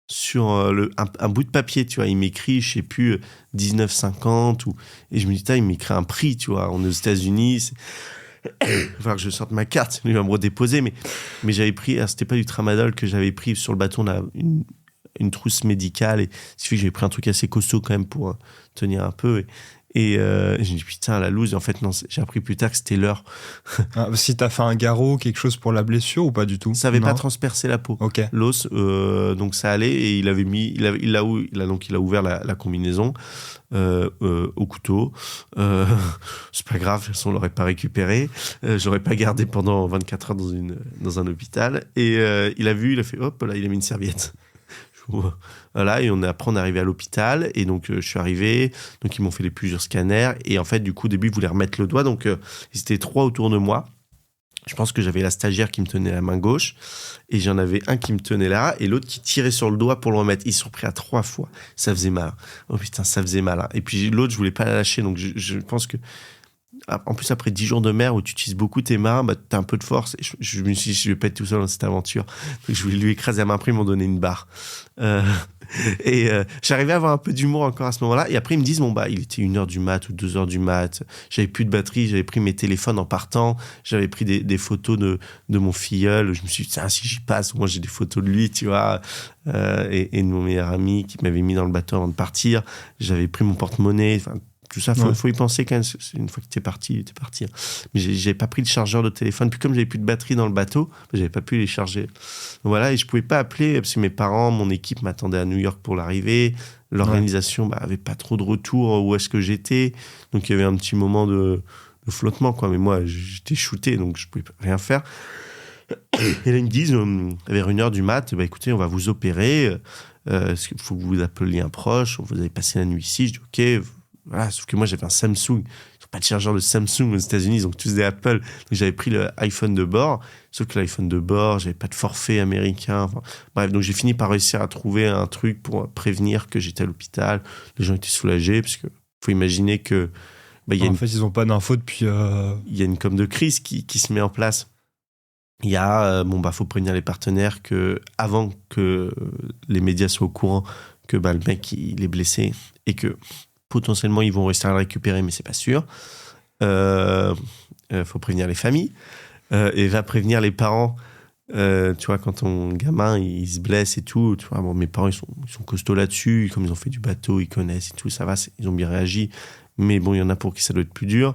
sur un bout de papier, tu vois. Il m'écrit, je sais plus, 19,50 et je me dis, il m'écrit un prix, tu vois. On est aux États-Unis. Il va falloir que je sorte ma carte, il va me redéposer, mais j'avais pris, c'était pas du tramadol que j'avais pris sur le bateau, on a une trousse médicale, et il suffit que j'avais pris un truc assez costaud quand même pour tenir un peu, et je me dis putain la loose, et en fait non, j'ai appris plus tard que c'était l'heure. Si t'as fait un garrot, quelque chose pour la blessure ou pas du tout? Ça avait pas transpercé la peau, okay. L'os, donc ça allait, et il a ouvert la combinaison au couteau. C'est pas grave, de toute façon on l'aurait pas récupéré, j'aurais pas gardé pendant 24 heures dans un hôpital, et il a fait hop là, il a mis une serviette. Voilà, et après on est arrivé à l'hôpital, et donc je suis arrivé, donc ils m'ont fait plusieurs scanners, et en fait du coup au début ils voulaient remettre le doigt, donc ils étaient 3 autour de moi. Je pense que j'avais la stagiaire qui me tenait la main gauche, et j'en avais un qui me tenait là, et l'autre qui tirait sur le doigt pour le remettre. Ils sont pris à 3 fois. Ça faisait mal. Oh putain, ça faisait mal. Et puis l'autre, je voulais pas la lâcher, donc je pense que en plus, après 10 jours de mer où tu utilises beaucoup tes mains, bah, t'as un peu de force. Et je me suis dit, je vais pas être tout seul dans cette aventure. Donc, je voulais lui écraser la main. Après, ils m'ont donné une barre. J'arrivais à avoir un peu d'humour encore à ce moment-là. Et après, ils me disent, bon, bah, il était 1h du mat ou 2h du mat. J'avais plus de batterie. J'avais pris mes téléphones en partant. J'avais pris des photos de mon filleul. Je me suis dit, tiens, si j'y passe, moi, j'ai des photos de lui, tu vois, et de mon meilleur ami qui m'avait mis dans le bateau avant de partir. J'avais pris mon porte-monnaie. Enfin, tout ça, faut y penser quand même. Une fois que t'es parti, t'es parti. Mais j'avais pas pris le chargeur de téléphone. Puis comme j'avais plus de batterie dans le bateau, j'avais pas pu les charger. Donc voilà, et je pouvais pas appeler parce que mes parents, mon équipe m'attendaient à New York pour l'arrivée. L'organisation avait pas trop de retour où est-ce que j'étais. Donc il y avait un petit moment de flottement, quoi. Mais moi, j'étais shooté, donc je pouvais rien faire. Et là, ils me disent, vers 1h du mat, bah, écoutez, on va vous opérer. Il faut que vous appeliez un proche. Vous avez passé la nuit ici. Je dis, OK. Voilà, sauf que moi j'avais un Samsung. Ils n'ont pas de chargeur de Samsung aux États-Unis, ils ont tous des Apple. Donc j'avais pris l'iPhone de bord, sauf que l'iPhone de bord, j'avais pas de forfait américain. Enfin, bref, donc j'ai fini par réussir à trouver un truc pour prévenir que j'étais à l'hôpital. Les gens étaient soulagés parce que faut imaginer que en fait ils n'ont pas d'infos depuis. Il y a une com de crise qui se met en place. Il y a faut prévenir les partenaires que avant que les médias soient au courant que le mec il est blessé et que potentiellement, ils vont réussir à le récupérer, mais c'est pas sûr. Faut prévenir les familles. Et va prévenir les parents. Tu vois, quand ton gamin, il se blesse et tout. Tu vois, bon, mes parents, ils sont costauds là-dessus. Comme ils ont fait du bateau, ils connaissent et tout, ça va. Ils ont bien réagi. Mais bon, il y en a pour qui ça doit être plus dur.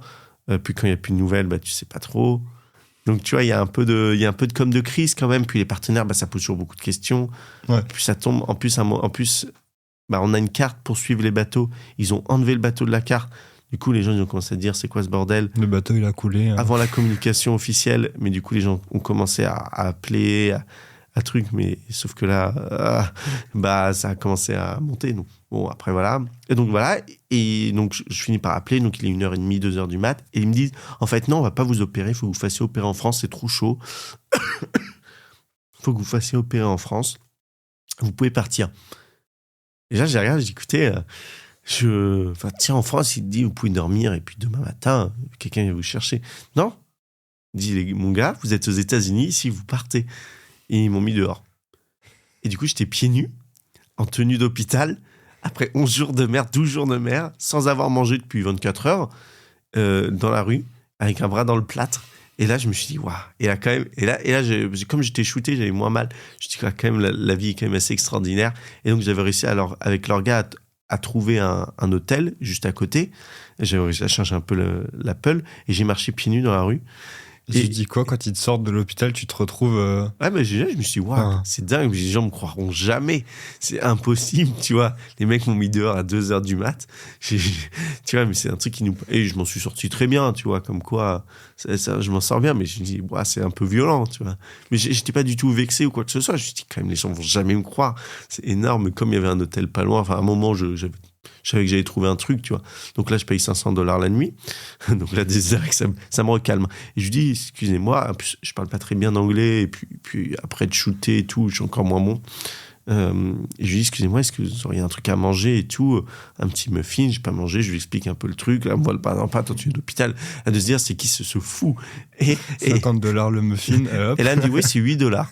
Puis quand il n'y a plus de nouvelles, tu sais pas trop. Donc, tu vois, il y a un peu de com de crise quand même. Puis les partenaires, ça pose toujours beaucoup de questions. Ouais. Puis ça tombe. En plus, on a une carte pour suivre les bateaux. Ils ont enlevé le bateau de la carte. Du coup, les gens ils ont commencé à dire c'est quoi ce bordel ? Le bateau, il a coulé. Avant la communication officielle. Mais du coup, les gens ont commencé à appeler, à truc. Mais sauf que là, ça a commencé à monter. Donc, bon, après, voilà. Et donc, voilà. Et donc, je finis par appeler. Donc, il est 1h30, 2h du mat. Et ils me disent en fait, non, on va pas vous opérer. Il faut que vous fassiez opérer en France. C'est trop chaud. Il faut que vous fassiez opérer en France. Vous pouvez partir. Et là, j'ai regardé, j'ai dit, écoutez, tiens, en France, il te dit, vous pouvez dormir, et puis demain matin, quelqu'un vient vous chercher. Non. Il dit, mon gars, vous êtes aux États-Unis, ici, vous partez. Et ils m'ont mis dehors. Et du coup, j'étais pieds nus, en tenue d'hôpital, après 11 jours de mer, 12 jours de mer, sans avoir mangé depuis 24 heures, dans la rue, avec un bras dans le plâtre. Et là, je me suis dit, waouh. Et là, quand même, comme j'étais shooté, j'avais moins mal. Je me suis dit, quand même, la vie est quand même assez extraordinaire. Et donc, j'avais réussi, avec leur gars, à trouver un hôtel juste à côté. J'avais réussi à changer un peu l'Apple. Et j'ai marché pieds nus dans la rue. Et tu dis quoi quand ils te sortent de l'hôpital, tu te retrouves... Ouais, mais je me suis dit, waouh, c'est dingue, les gens me croiront jamais. C'est impossible, tu vois. Les mecs m'ont mis dehors à 2h du mat. Tu vois, mais c'est un truc qui nous... Et je m'en suis sorti très bien, tu vois, comme quoi, je m'en sors bien, mais je me dis, c'est un peu violent, tu vois. Mais j'étais pas du tout vexé ou quoi que ce soit. Je me suis dit, quand même, les gens vont jamais me croire. C'est énorme. Comme il y avait un hôtel pas loin, enfin, à un moment, je savais que j'allais trouver un truc, tu vois. Donc là, je paye $500 la nuit. Donc là, ça me recalme. Et je lui dis, excusez-moi, en plus, je parle pas très bien anglais. Et puis après de shooter et tout, je suis encore moins bon. Et je lui dis, excusez-moi, est-ce que vous auriez un truc à manger et tout ? Un petit muffin, j'ai pas mangé. Je lui explique un peu le truc. Là, moi, par exemple, attends, tu es d'hôpital. À de se dire, c'est qui se fout ? $50 le muffin. Et là, elle me dit, oui, c'est $8.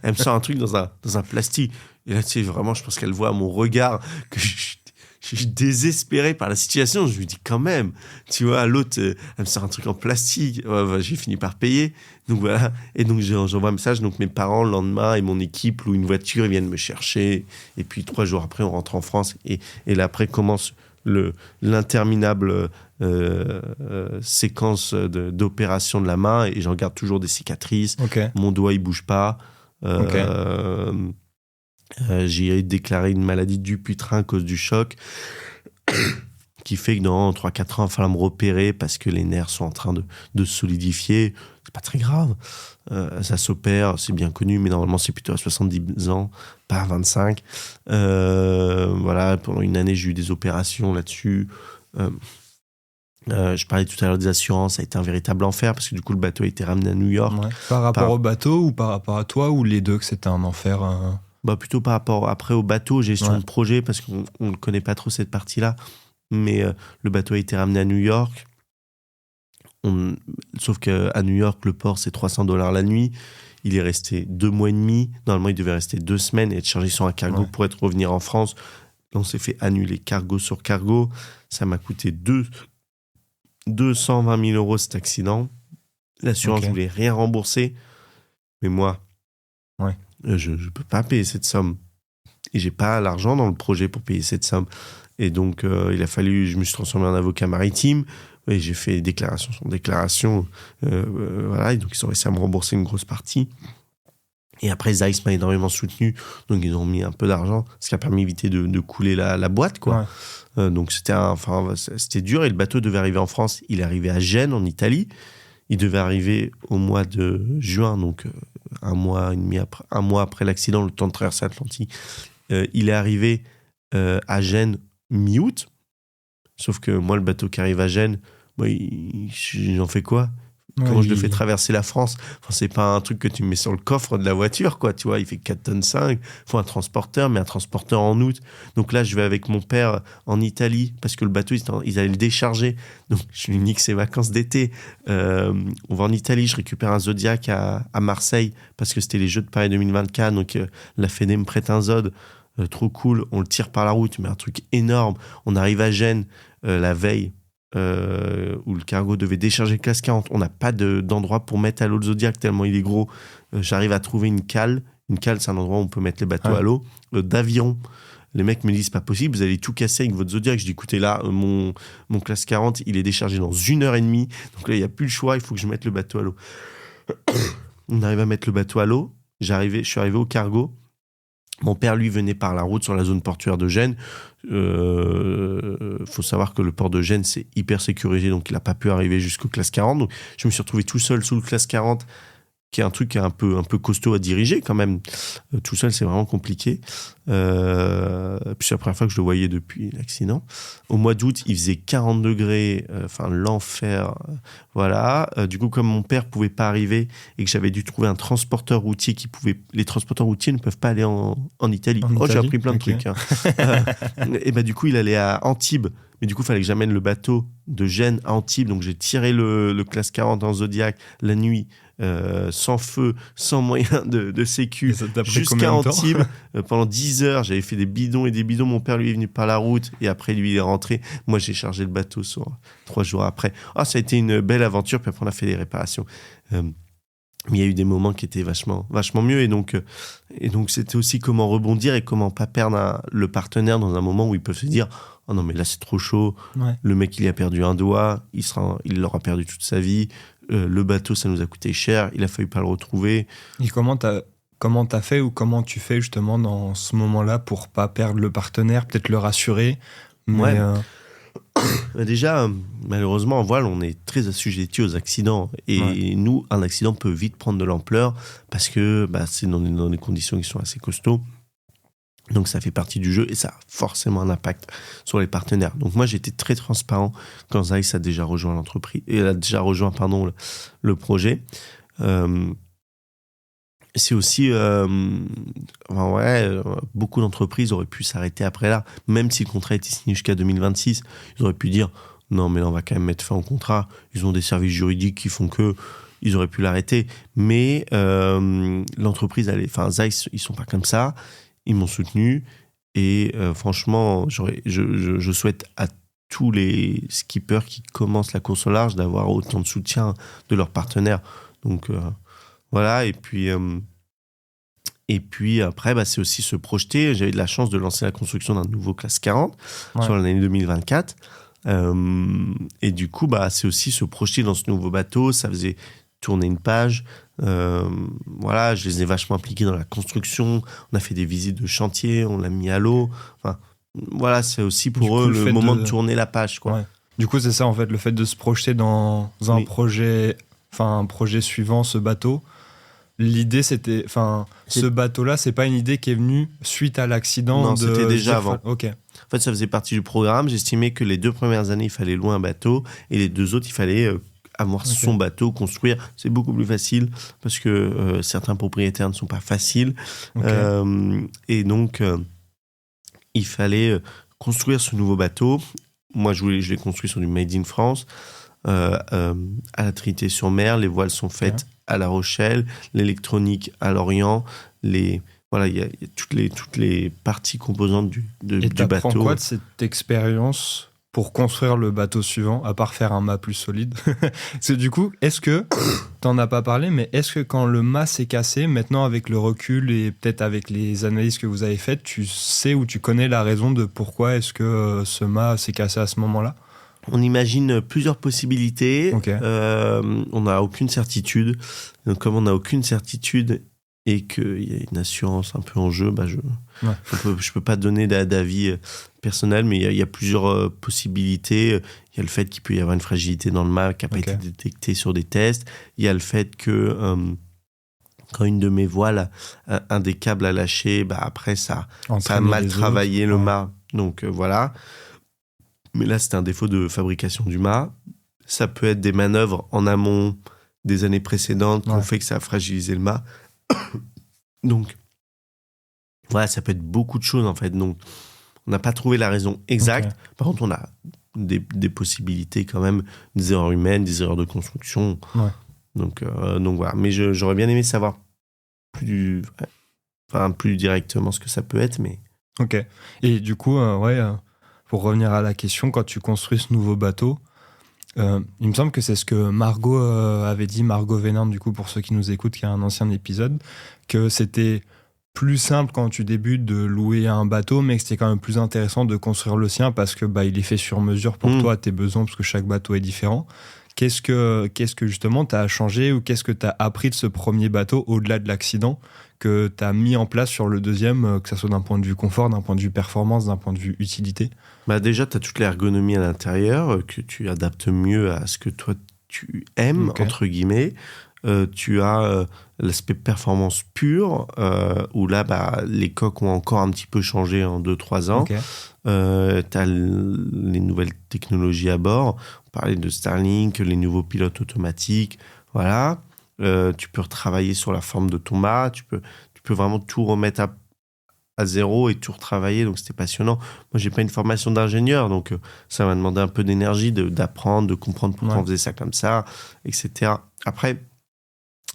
Elle me sort un truc dans un plastique. Et là, tu sais, vraiment, je pense qu'elle voit à mon regard que je suis désespéré par la situation. Je lui dis quand même, tu vois, l'autre, elle me sort un truc en plastique. J'ai fini par payer. Donc voilà. Et donc j'envoie un message. Donc mes parents, le lendemain, et mon équipe louent une voiture, ils viennent me chercher. Et puis 3 jours après, on rentre en France. Et là, après commence l'interminable séquence d'opération de la main. Et j'en garde toujours des cicatrices. Okay. Mon doigt, il bouge pas. J'ai déclaré une maladie du Dupuytren à cause du choc qui fait que dans 3-4 ans, il va falloir me repérer parce que les nerfs sont en train de se solidifier. C'est pas très grave. Ça s'opère, c'est bien connu, mais normalement, c'est plutôt à 70 ans, pas à 25. Voilà, pendant une année, j'ai eu des opérations là-dessus. Je parlais tout à l'heure des assurances, ça a été un véritable enfer parce que du coup, le bateau a été ramené à New York. Ouais. Par rapport au bateau ou par rapport à toi, ou les deux, que c'était un enfer plutôt par rapport après au bateau, gestion de projet, parce qu'on ne connaît pas trop cette partie-là. Mais le bateau a été ramené à New York. Sauf qu'à New York, le port, c'est $300 la nuit. Il est resté 2 mois et demi. Normalement, il devait rester 2 semaines et être chargé sur un cargo pour revenir en France. On s'est fait annuler cargo sur cargo. Ça m'a coûté 220 000 euros cet accident. L'assurance voulait rien rembourser. Mais moi, je ne peux pas payer cette somme. Et j'ai pas l'argent dans le projet pour payer cette somme. Et donc, il a fallu... Je me suis transformé en avocat maritime. Et j'ai fait déclaration sur déclaration. Voilà. Et donc, ils ont réussi à me rembourser une grosse partie. Et après, Zeiss m'a énormément soutenu. Donc, ils ont mis un peu d'argent, ce qui a permis d'éviter de couler la boîte, quoi. Donc, c'était dur. Et le bateau devait arriver en France. Il est arrivé à Gênes, en Italie. Il devait arriver au mois de juin, donc un mois après l'accident, le temps de traverser l'Atlantique. Il est arrivé à Gênes mi-août. Sauf que moi, le bateau qui arrive à Gênes, j'en fais quoi ? Comment je le fais traverser la France ? Enfin, c'est pas un truc que tu mets sur le coffre de la voiture, quoi. Tu vois, il fait 4 tonnes 5. Il faut un transporteur, mais un transporteur en août. Donc là, je vais avec mon père en Italie parce que le bateau, ils allaient le décharger. Donc, je lui nique ses vacances d'été. On va en Italie, je récupère un Zodiac à Marseille parce que c'était les Jeux de Paris 2024. Donc, la Fédé me prête un Zod. Trop cool. On le tire par la route, mais un truc énorme. On arrive à Gênes la veille. Où le cargo devait décharger classe 40. On n'a pas d'endroit pour mettre à l'eau le Zodiac tellement il est gros. J'arrive à trouver une cale. Une cale, c'est un endroit où on peut mettre les bateaux à l'eau. D'aviron. Les mecs me disent, c'est pas possible, vous allez tout casser avec votre Zodiac. Je dis, écoutez, là, mon classe 40, il est déchargé dans 1h30. Donc là, il n'y a plus le choix, il faut que je mette le bateau à l'eau. On arrive à mettre le bateau à l'eau. Je suis arrivé au cargo. Mon père, lui, venait par la route sur la zone portuaire de Gênes. Faut savoir que le port de Gênes, c'est hyper sécurisé, donc il n'a pas pu arriver jusqu'au classe 40. Donc, je me suis retrouvé tout seul sous le classe 40, qui est un truc un peu costaud à diriger quand même. Tout seul, c'est vraiment compliqué. Puis c'est la première fois que je le voyais depuis l'accident. Au mois d'août, il faisait 40 degrés, l'enfer. Voilà. Du coup, comme mon père pouvait pas arriver et que j'avais dû trouver un transporteur routier les transporteurs routiers ne peuvent pas aller en Italie. J'ai appris plein de trucs. Hein. Et du coup, il allait à Antibes. Mais du coup, il fallait que j'amène le bateau de Gênes à Antibes. Donc, j'ai tiré le classe 40 en Zodiac la nuit. Sans feu, sans moyen de sécu, jusqu'à Antibes. Pendant 10 heures, j'avais fait des bidons et des bidons. Mon père, lui, est venu par la route et après, lui, il est rentré. Moi, j'ai chargé le bateau 3 jours après. Ça a été une belle aventure. Puis après, on a fait des réparations. Mais il y a eu des moments qui étaient vachement mieux. Et donc, c'était aussi comment rebondir et comment pas perdre le partenaire dans un moment où ils peuvent se dire « Oh non, mais là, c'est trop chaud. Le mec, il a perdu un doigt. Il l'aura perdu toute sa vie. Le bateau, ça nous a coûté cher. Il a failli pas le retrouver. » Et comment t'as fait ou comment tu fais justement dans ce moment-là pour pas perdre le partenaire, peut-être le rassurer Déjà, malheureusement, en voile, on est très assujetti aux accidents. Et nous, un accident peut vite prendre de l'ampleur parce que c'est dans des conditions qui sont assez costauds. Donc, ça fait partie du jeu et ça a forcément un impact sur les partenaires. Donc, moi, j'étais très transparent quand Zeiss a déjà rejoint l'entreprise. Et elle a déjà rejoint, le projet. C'est aussi... beaucoup d'entreprises auraient pu s'arrêter après là. Même si le contrat était signé jusqu'à 2026, ils auraient pu dire « Non, mais là, on va quand même mettre fin au contrat. » Ils ont des services juridiques qui font que... Ils auraient pu l'arrêter. Mais l'entreprise, Zeiss, ils sont pas comme ça. Ils m'ont soutenu et franchement, je souhaite à tous les skippers qui commencent la course au large d'avoir autant de soutien de leurs partenaires. Donc voilà, et puis après, c'est aussi se projeter. J'avais de la chance de lancer la construction d'un nouveau classe 40 sur l'année 2024. Et du coup, c'est aussi se projeter dans ce nouveau bateau. Ça faisait tourner une page. Je les ai vachement impliqués dans la construction. On a fait des visites de chantier, on l'a mis à l'eau. C'est aussi pour eux le moment de tourner la page, quoi. Ouais. Du coup, c'est ça, en fait, le fait de se projeter dans un projet suivant, ce bateau. L'idée, c'était... ce bateau-là, c'est pas une idée qui est venue suite à l'accident. Non, c'était déjà avant. Ok. En fait, ça faisait partie du programme. J'estimais que les 2 premières années, il fallait louer un bateau et les 2 autres, il fallait... avoir son bateau, construire, c'est beaucoup plus facile parce que certains propriétaires ne sont pas faciles. Et donc, il fallait construire ce nouveau bateau. Moi, je l'ai construit sur du Made in France. à la Trinité-sur-Mer, les voiles sont faites à La Rochelle, l'électronique à Lorient, voilà, il y a toutes les parties composantes du bateau. Et t'apprends quoi de cette expérience pour construire le bateau suivant, à part faire un mât plus solide? C'est du coup, est-ce que, t'en as pas parlé, mais est-ce que quand le mât s'est cassé, maintenant avec le recul et peut-être avec les analyses que vous avez faites, tu sais ou tu connais la raison de pourquoi est-ce que ce mât s'est cassé à ce moment-là? On imagine plusieurs possibilités. Okay. On n'a aucune certitude. Donc, comme on n'a aucune certitude et qu'il y a une assurance un peu en jeu, je peux pas donner d'avis personnel, mais il y a plusieurs possibilités. Il y a le fait qu'il peut y avoir une fragilité dans le mât qui n'a pas été détectée sur des tests. Il y a le fait que quand une de mes voiles, un des câbles a lâché, après ça a mal travaillé le mât. Donc voilà. Mais là, c'est un défaut de fabrication du mât. Ça peut être des manœuvres en amont des années précédentes qui ont fait que ça a fragilisé le mât. Donc, voilà, ça peut être beaucoup de choses en fait. Donc, on n'a pas trouvé la raison exacte. Par contre, on a des possibilités quand même, des erreurs humaines, des erreurs de construction. Donc voilà. Mais j'aurais bien aimé savoir plus directement ce que ça peut être. Mais... Ok. Et du coup, pour revenir à la question, quand tu construis ce nouveau bateau, il me semble que c'est ce que Margot avait dit, Margot Vénard, du coup, pour ceux qui nous écoutent, qui a un ancien épisode, que c'était plus simple quand tu débutes de louer un bateau, mais que c'était quand même plus intéressant de construire le sien parce que il est fait sur mesure pour toi, tes besoins, parce que chaque bateau est différent. Qu'est-ce que justement t'as changé ou qu'est-ce que t'as appris de ce premier bateau au-delà de l'accident que t'as mis en place sur le deuxième, que ça soit d'un point de vue confort, d'un point de vue performance, d'un point de vue utilité? Déjà, t'as toute l'ergonomie à l'intérieur que tu adaptes mieux à ce que toi tu aimes, entre guillemets. Tu as l'aspect performance pure, où là, les coques ont encore un petit peu changé en 2-3 ans. Tu as les nouvelles technologies à bord. On parlait de Starlink, les nouveaux pilotes automatiques. Voilà. Tu peux retravailler sur la forme de ton mât. Tu peux vraiment tout remettre à zéro et tout retravailler. Donc, c'était passionnant. Moi, j'ai pas une formation d'ingénieur. Donc, ça m'a demandé un peu d'énergie d'apprendre, de comprendre pourquoi on faisait ça comme ça, etc. Après,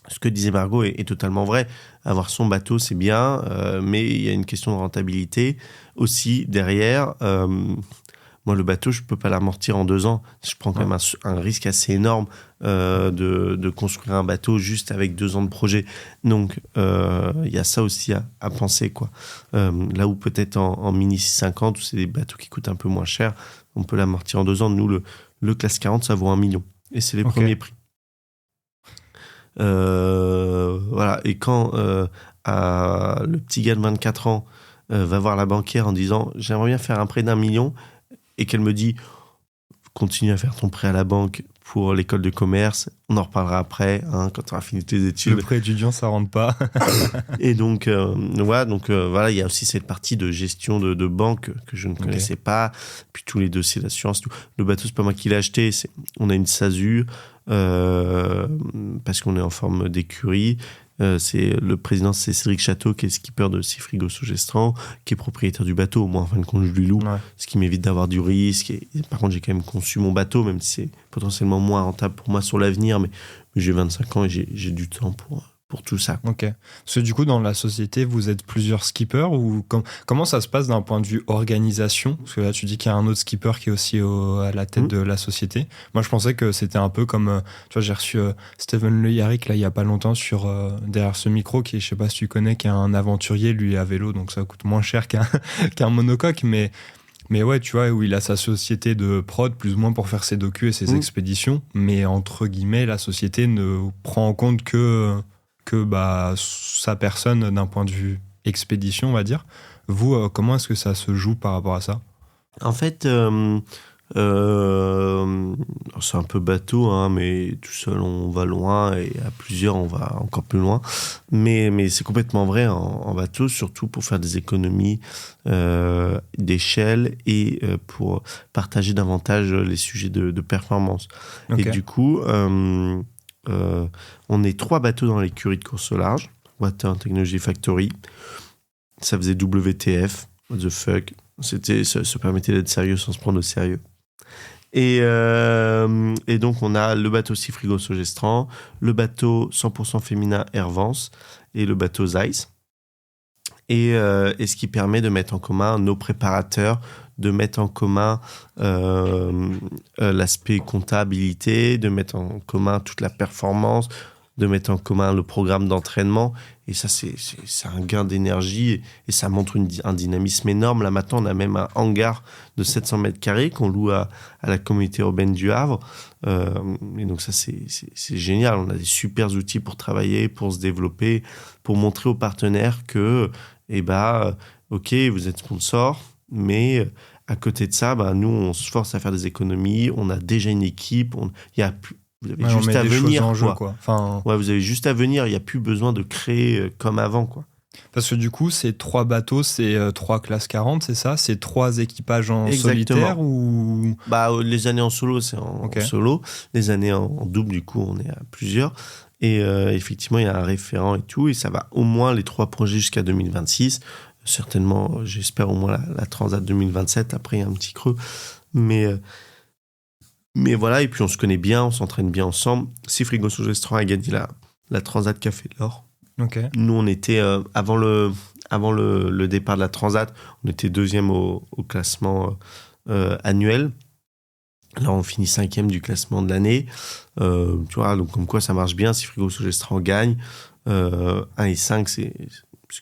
ce que disait Margot est totalement vrai. Avoir son bateau, c'est bien, mais il y a une question de rentabilité aussi derrière. Moi, le bateau, je ne peux pas l'amortir en 2 ans. Je prends quand même un risque assez énorme de construire un bateau juste avec 2 ans de projet. Donc, il y a ça aussi à penser, quoi. Là où peut-être en Mini 650, où c'est des bateaux qui coûtent un peu moins cher, on peut l'amortir en 2 ans. Nous, le Classe 40, ça vaut 1 million. Et c'est les premiers prix. Voilà. Et quand le petit gars de 24 ans va voir la banquière en disant « J'aimerais bien faire un prêt d'1 million », et qu'elle me dit « Continue à faire ton prêt à la banque pour l'école de commerce, on en reparlera après, quand tu auras fini tes études. » Le prêt étudiant, ça rentre pas. Et donc, voilà, il y a aussi cette partie de gestion de banque que je ne connaissais pas, puis tous les dossiers d'assurance. Tout. Le bateau, c'est pas moi qui l'ai acheté, on a une SASU, parce qu'on est en forme d'écurie. Le président, c'est Cédric Château, qui est skipper de Seafrigo Sogestran, qui est propriétaire du bateau. Moi, en fin de compte, je lui loue, ce qui m'évite d'avoir du risque. Et par contre, j'ai quand même conçu mon bateau, même si c'est potentiellement moins rentable pour moi sur l'avenir. Mais j'ai 25 ans et j'ai du temps pour tout ça. Ok. Parce que du coup, dans la société, vous êtes plusieurs skippers ou comment ça se passe d'un point de vue organisation? Parce que là, tu dis qu'il y a un autre skipper qui est aussi à la tête de la société. Moi, je pensais que c'était un peu comme... tu vois, j'ai reçu Steven Le Yarrick, là, il y a pas longtemps, derrière ce micro, qui, je sais pas si tu connais, qui est un aventurier, lui, à vélo, donc ça coûte moins cher qu'un monocoque, mais ouais, tu vois, où il a sa société de prod, plus ou moins pour faire ses docus et ses expéditions, mais entre guillemets, la société ne prend en compte que sa personne d'un point de vue expédition, on va dire. Vous, comment est-ce que ça se joue par rapport à ça? En fait, c'est un peu bateau, mais tout seul on va loin et à plusieurs on va encore plus loin. Mais c'est complètement vrai en bateau, surtout pour faire des économies d'échelle et pour partager davantage les sujets de performance. Et du coup... on est 3 bateaux dans l'écurie de course au large, Water Technology Factory. Ça faisait WTF, what the fuck. Ça permettait d'être sérieux sans se prendre au sérieux. Et donc, on a le bateau Seafrigo Sogestran, le bateau 100% féminin Airvance et le bateau Zeiss. Et ce qui permet de mettre en commun nos préparateurs, de mettre en commun l'aspect comptabilité, de mettre en commun toute la performance, de mettre en commun le programme d'entraînement. Et ça, c'est un gain d'énergie et ça montre un dynamisme énorme. Là, maintenant, on a même un hangar de 700 mètres carrés qu'on loue à la communauté urbaine du Havre. Et donc ça, c'est génial. On a des super outils pour travailler, pour se développer, pour montrer aux partenaires que, OK, vous êtes sponsor, mais à côté de ça, nous, on se force à faire des économies. On a déjà une équipe. Vous avez juste à venir, quoi. Enfin... Ouais, vous avez juste à venir. Il n'y a plus besoin de créer comme avant, quoi. Parce que du coup, ces 3 bateaux, c'est 3 classes 40, c'est ça? C'est 3 équipages en Exactement. solitaire ou... Les années en solo, c'est en solo. Les années en double, du coup, on est à plusieurs. Et effectivement, il y a un référent et tout. Et ça va au moins les 3 projets jusqu'à 2026. Certainement, j'espère au moins la Transat 2027. Après, il y a un petit creux. Mais voilà, et puis on se connaît bien, on s'entraîne bien ensemble. Seafrigo Sogestran a gagné la Transat Café de l'Or. Okay. Nous, on était, avant le départ de la Transat, on était 2e au classement annuel. Là, on finit 5e du classement de l'année. Tu vois, donc comme quoi ça marche bien. Seafrigo Sogestran gagne. 1 et 5, c'est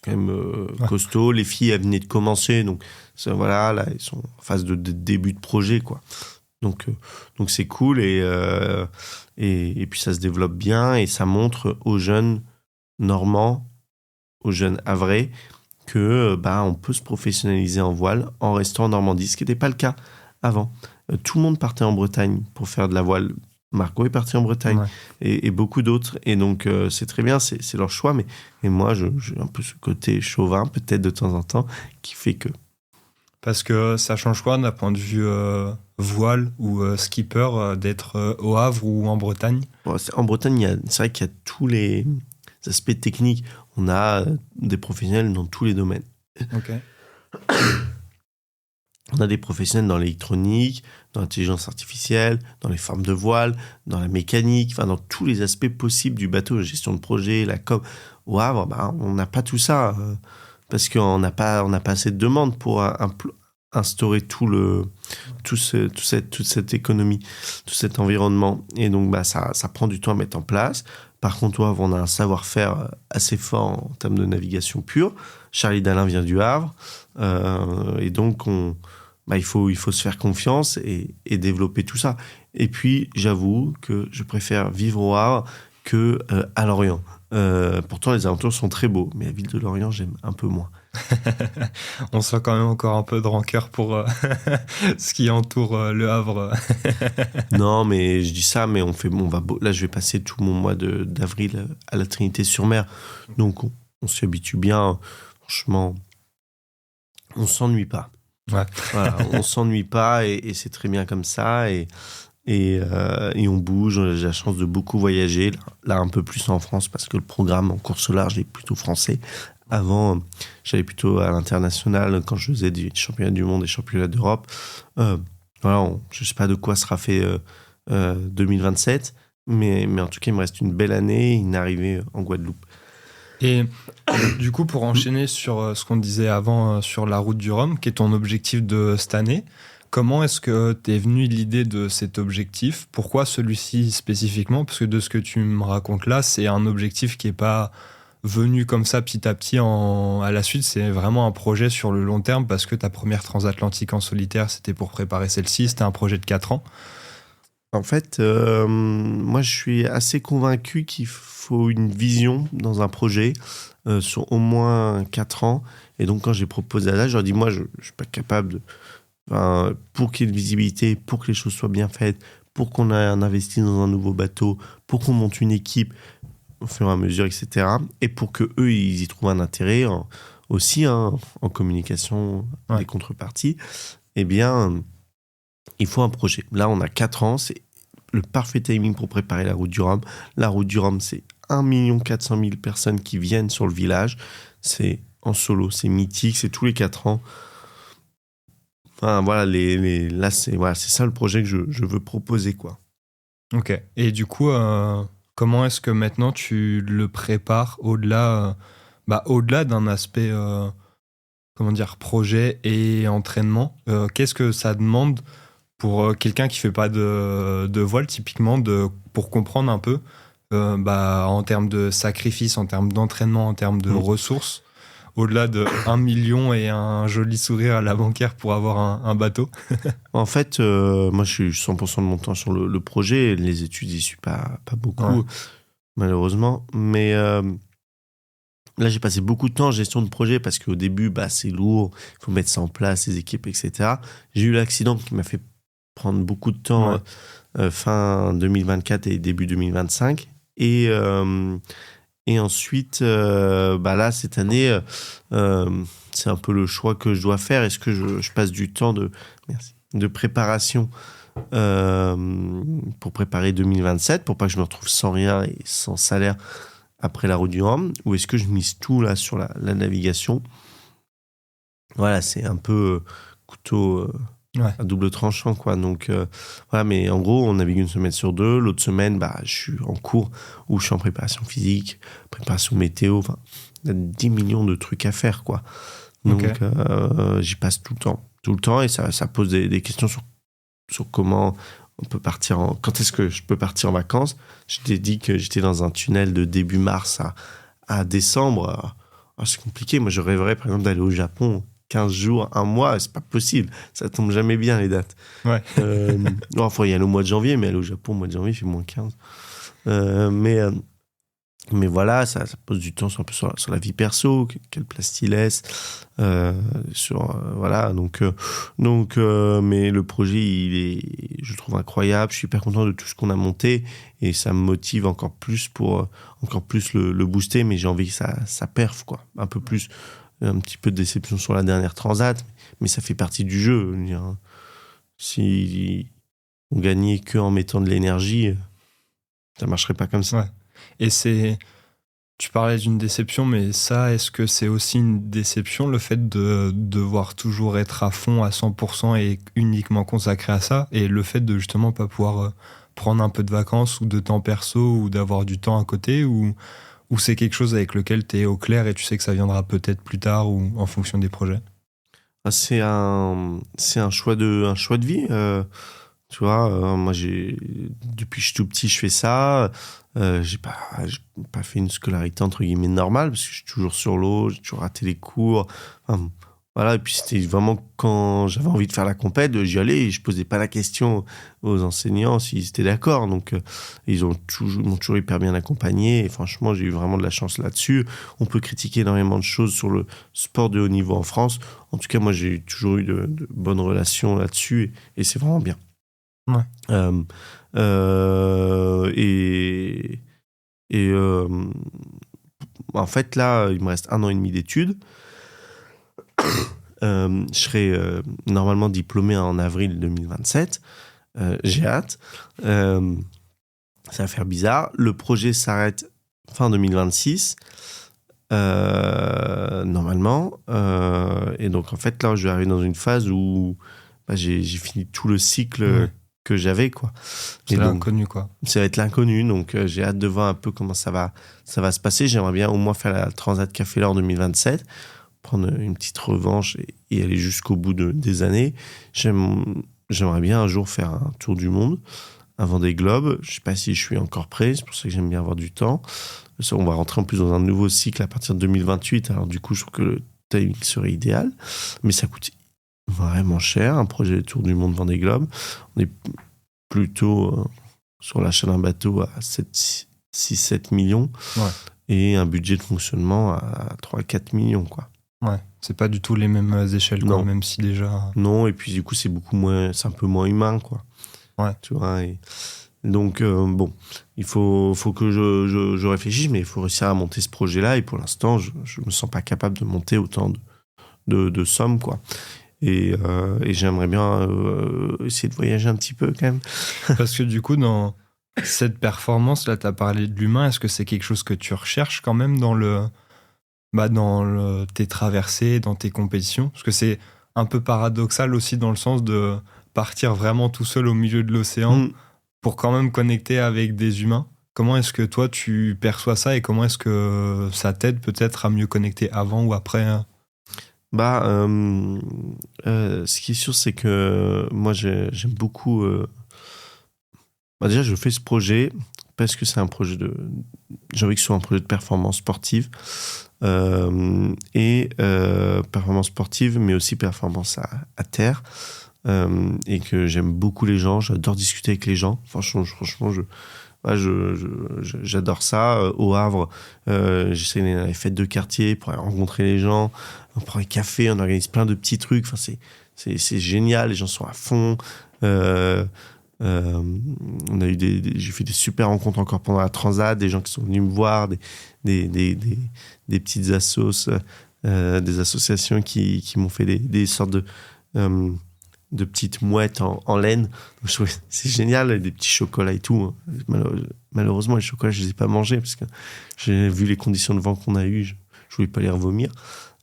quand même costaud. Les filles, elles venaient de commencer. Donc voilà, là, elles sont en phase de début de projet, quoi. Donc c'est cool et puis ça se développe bien et ça montre aux jeunes Normands, aux jeunes Havrais que on peut se professionnaliser en voile en restant en Normandie, ce qui n'était pas le cas avant. Tout le monde partait en Bretagne pour faire de la voile. Marco est parti en Bretagne et beaucoup d'autres. Et donc c'est très bien, c'est leur choix. Mais moi, j'ai un peu ce côté chauvin peut-être de temps en temps qui fait que... Parce que ça change quoi d'un point de vue voile ou skipper d'être au Havre ou en Bretagne? En Bretagne, c'est vrai qu'il y a tous les aspects techniques. On a des professionnels dans tous les domaines. Okay. On a des professionnels dans l'électronique, dans l'intelligence artificielle, dans les formes de voile, dans la mécanique, enfin dans tous les aspects possibles du bateau, la gestion de projet, la com. Au Havre, on n'a pas tout ça. Parce qu'on n'a pas assez de demandes pour instaurer toute cette économie, tout cet environnement. Et donc, ça prend du temps à mettre en place. Par contre, on a un savoir-faire assez fort en termes de navigation pure. Charlie Dalin vient du Havre. Et donc, il faut se faire confiance et développer tout ça. Et puis, j'avoue que je préfère vivre au Havre qu'à Lorient. Pourtant, les alentours sont très beaux, mais la ville de Lorient, j'aime un peu moins. On sent quand même encore un peu de rancœur pour ce qui entoure le Havre. Non, mais je dis ça, mais là, je vais passer tout mon mois d'avril à la Trinité-sur-Mer. Donc, on s'y habitue bien. Franchement, on s'ennuie pas. Ouais. Voilà, on s'ennuie pas et c'est très bien comme ça. Et on bouge. J'ai la chance de beaucoup voyager. Là, un peu plus en France parce que le programme en course au large est plutôt français. Avant, j'allais plutôt à l'international quand je faisais des championnats du monde et championnats d'Europe. Voilà, je ne sais pas de quoi sera fait 2027, mais en tout cas, il me reste une belle année et une arrivée en Guadeloupe. Et du coup, pour enchaîner sur ce qu'on disait avant sur la route du Rhum, qui est ton objectif de cette année, comment est-ce que t'es venu l'idée de cet objectif? Pourquoi celui-ci spécifiquement? Parce que de ce que tu me racontes là, c'est un objectif qui n'est pas venu comme ça petit à petit à la suite. C'est vraiment un projet sur le long terme parce que ta première transatlantique en solitaire, c'était pour préparer celle-ci. C'était un projet de 4 ans. En fait, moi, je suis assez convaincu qu'il faut une vision dans un projet sur au moins 4 ans. Et donc, quand j'ai proposé à ça, je leur dis, moi, je ne suis pas capable pour qu'il y ait de visibilité, pour que les choses soient bien faites, pour qu'on ait investi dans un nouveau bateau, pour qu'on monte une équipe au fur et à mesure, etc. Et pour qu'eux, ils y trouvent un intérêt aussi en communication des contreparties, eh bien, il faut un projet. Là, on a 4 ans, c'est le parfait timing pour préparer la route du Rhum. La route du Rhum, c'est 1 400 000 personnes qui viennent sur le village. C'est en solo, c'est mythique, c'est tous les 4 ans. Enfin, voilà, là, c'est ça le projet que je veux proposer, quoi. Ok. Et du coup, comment est-ce que maintenant tu le prépares au-delà d'un aspect, comment dire, projet et entraînement? Qu'est-ce que ça demande pour quelqu'un qui fait pas de voile, typiquement, pour comprendre un peu, en termes de sacrifice, en termes d'entraînement, en termes de ressources, au-delà de 1 million et un joli sourire à la banquière pour avoir un bateau? En fait, moi, je suis 100% de mon temps sur le projet. Les études, j'y suis pas beaucoup, Ouais. malheureusement. Mais là, j'ai passé beaucoup de temps en gestion de projet parce qu'au début, c'est lourd. Il faut mettre ça en place, les équipes, etc. J'ai eu l'accident qui m'a fait prendre beaucoup de temps fin 2024 et début 2025. Et ensuite, là, cette année, c'est un peu le choix que je dois faire. Est-ce que je passe du temps de préparation pour préparer 2027, pour pas que je me retrouve sans rien et sans salaire après la route du Rhum, ou est-ce que je mise tout là sur la navigation? Voilà, c'est un peu couteau à double tranchant, quoi. Donc voilà, mais en gros, on navigue une semaine sur deux. L'autre semaine, je suis en cours ou je suis en préparation physique, préparation météo. Enfin, il y a 10 millions de trucs à faire, quoi. Donc j'y passe tout le temps, et ça pose des questions sur comment on peut partir quand est-ce que je peux partir en vacances. Je t'ai dit que j'étais dans un tunnel de début mars à décembre. C'est compliqué. Moi, je rêverais, par exemple, d'aller au Japon 15 jours, un mois. C'est pas possible. Ça tombe jamais bien, les dates. Ouais. Il faut y aller au mois de janvier, mais aller au Japon au mois de janvier, il fait -15. Mais voilà, ça pose du temps un peu sur la vie perso, quelle place il laisse. Voilà, donc, mais le projet, je le trouve incroyable. Je suis hyper content de tout ce qu'on a monté et ça me motive encore plus pour encore plus le booster. Mais j'ai envie que ça perf, quoi. Un peu plus, un petit peu de déception sur la dernière transat, mais ça fait partie du jeu. Je veux dire, si on gagnait que en mettant de l'énergie, ça marcherait pas comme ça. Ouais. Et tu parlais d'une déception, mais ça, est-ce que c'est aussi une déception, le fait de devoir toujours être à fond, à 100% et uniquement consacré à ça, et le fait de justement pas pouvoir prendre un peu de vacances ou de temps perso ou d'avoir du temps à côté, ou c'est quelque chose avec lequel tu es au clair et tu sais que ça viendra peut-être plus tard ou en fonction des projets? C'est un choix de vie. Tu vois, moi, depuis que je suis tout petit, je fais ça. J'ai pas fait une scolarité entre guillemets normale parce que je suis toujours sur l'eau, j'ai toujours raté les cours. Enfin, voilà, et puis c'était vraiment quand j'avais envie de faire la compète, j'y allais et je posais pas la question aux enseignants s'ils étaient d'accord. Donc, ils m'ont toujours hyper bien accompagné et franchement, j'ai eu vraiment de la chance là-dessus. On peut critiquer énormément de choses sur le sport de haut niveau en France. En tout cas, moi, j'ai toujours eu de bonnes relations là-dessus et c'est vraiment bien. Ouais. En fait, là, il me reste 1 an et demi d'études. Je serai normalement diplômé en avril 2027. J'ai hâte. Ça va faire bizarre. Le projet s'arrête fin 2026. Normalement. Et donc, en fait, là, je vais arriver dans une phase où j'ai fini tout le cycle que j'avais, quoi. C'est l'inconnu, quoi. Ça va être l'inconnu, donc j'ai hâte de voir un peu comment ça va se passer. J'aimerais bien au moins faire la Transat Café L'Or 2027, prendre une petite revanche et aller jusqu'au bout des années. J'aimerais bien un jour faire un tour du monde, un Vendée Globe. Je sais pas si je suis encore prêt, c'est pour ça que j'aime bien avoir du temps. On va rentrer en plus dans un nouveau cycle à partir de 2028, alors du coup, je trouve que le timing serait idéal, mais ça coûte vraiment cher, un projet de tour du monde Vendée Globe. On est plutôt sur l'achat d'un bateau à 6-7 millions et un budget de fonctionnement à 3-4 millions, quoi. Ouais, c'est pas du tout les mêmes échelles, quoi, même si déjà... Non, et puis du coup, c'est un peu moins humain, quoi. Ouais. Tu vois, et donc, bon, il faut que je réfléchisse, mais il faut réussir à monter ce projet-là, et pour l'instant, je me sens pas capable de monter autant de sommes, quoi. Et j'aimerais bien essayer de voyager un petit peu quand même. Parce que du coup, dans cette performance-là, tu as parlé de l'humain. Est-ce que c'est quelque chose que tu recherches quand même dans tes traversées, dans tes compétitions? Parce que c'est un peu paradoxal aussi dans le sens de partir vraiment tout seul au milieu de l'océan pour quand même connecter avec des humains. Comment est-ce que toi, tu perçois ça et comment est-ce que ça t'aide peut-être à mieux connecter avant ou après? Ce qui est sûr, c'est que moi, j'aime beaucoup... déjà, je fais ce projet parce que c'est un projet de... J'ai envie que ce soit un projet de performance sportive. Performance sportive, mais aussi performance à terre. Et que j'aime beaucoup les gens. J'adore discuter avec les gens. Franchement, j'adore ça. Au Havre, j'essaie d'aller dans les fêtes de quartier pour aller rencontrer les gens. On prend un café, on organise plein de petits trucs. Enfin, c'est génial, les gens sont à fond. On a eu j'ai fait des super rencontres encore pendant la Transat, des gens qui sont venus me voir, des petites des associations qui m'ont fait des sortes de petites mouettes en laine. Donc, je trouve que c'est génial, des petits chocolats et tout. Malheureusement, les chocolats, je les ai pas mangés parce que j'ai vu les conditions de vent qu'on a eues. Je voulais pas les revomir.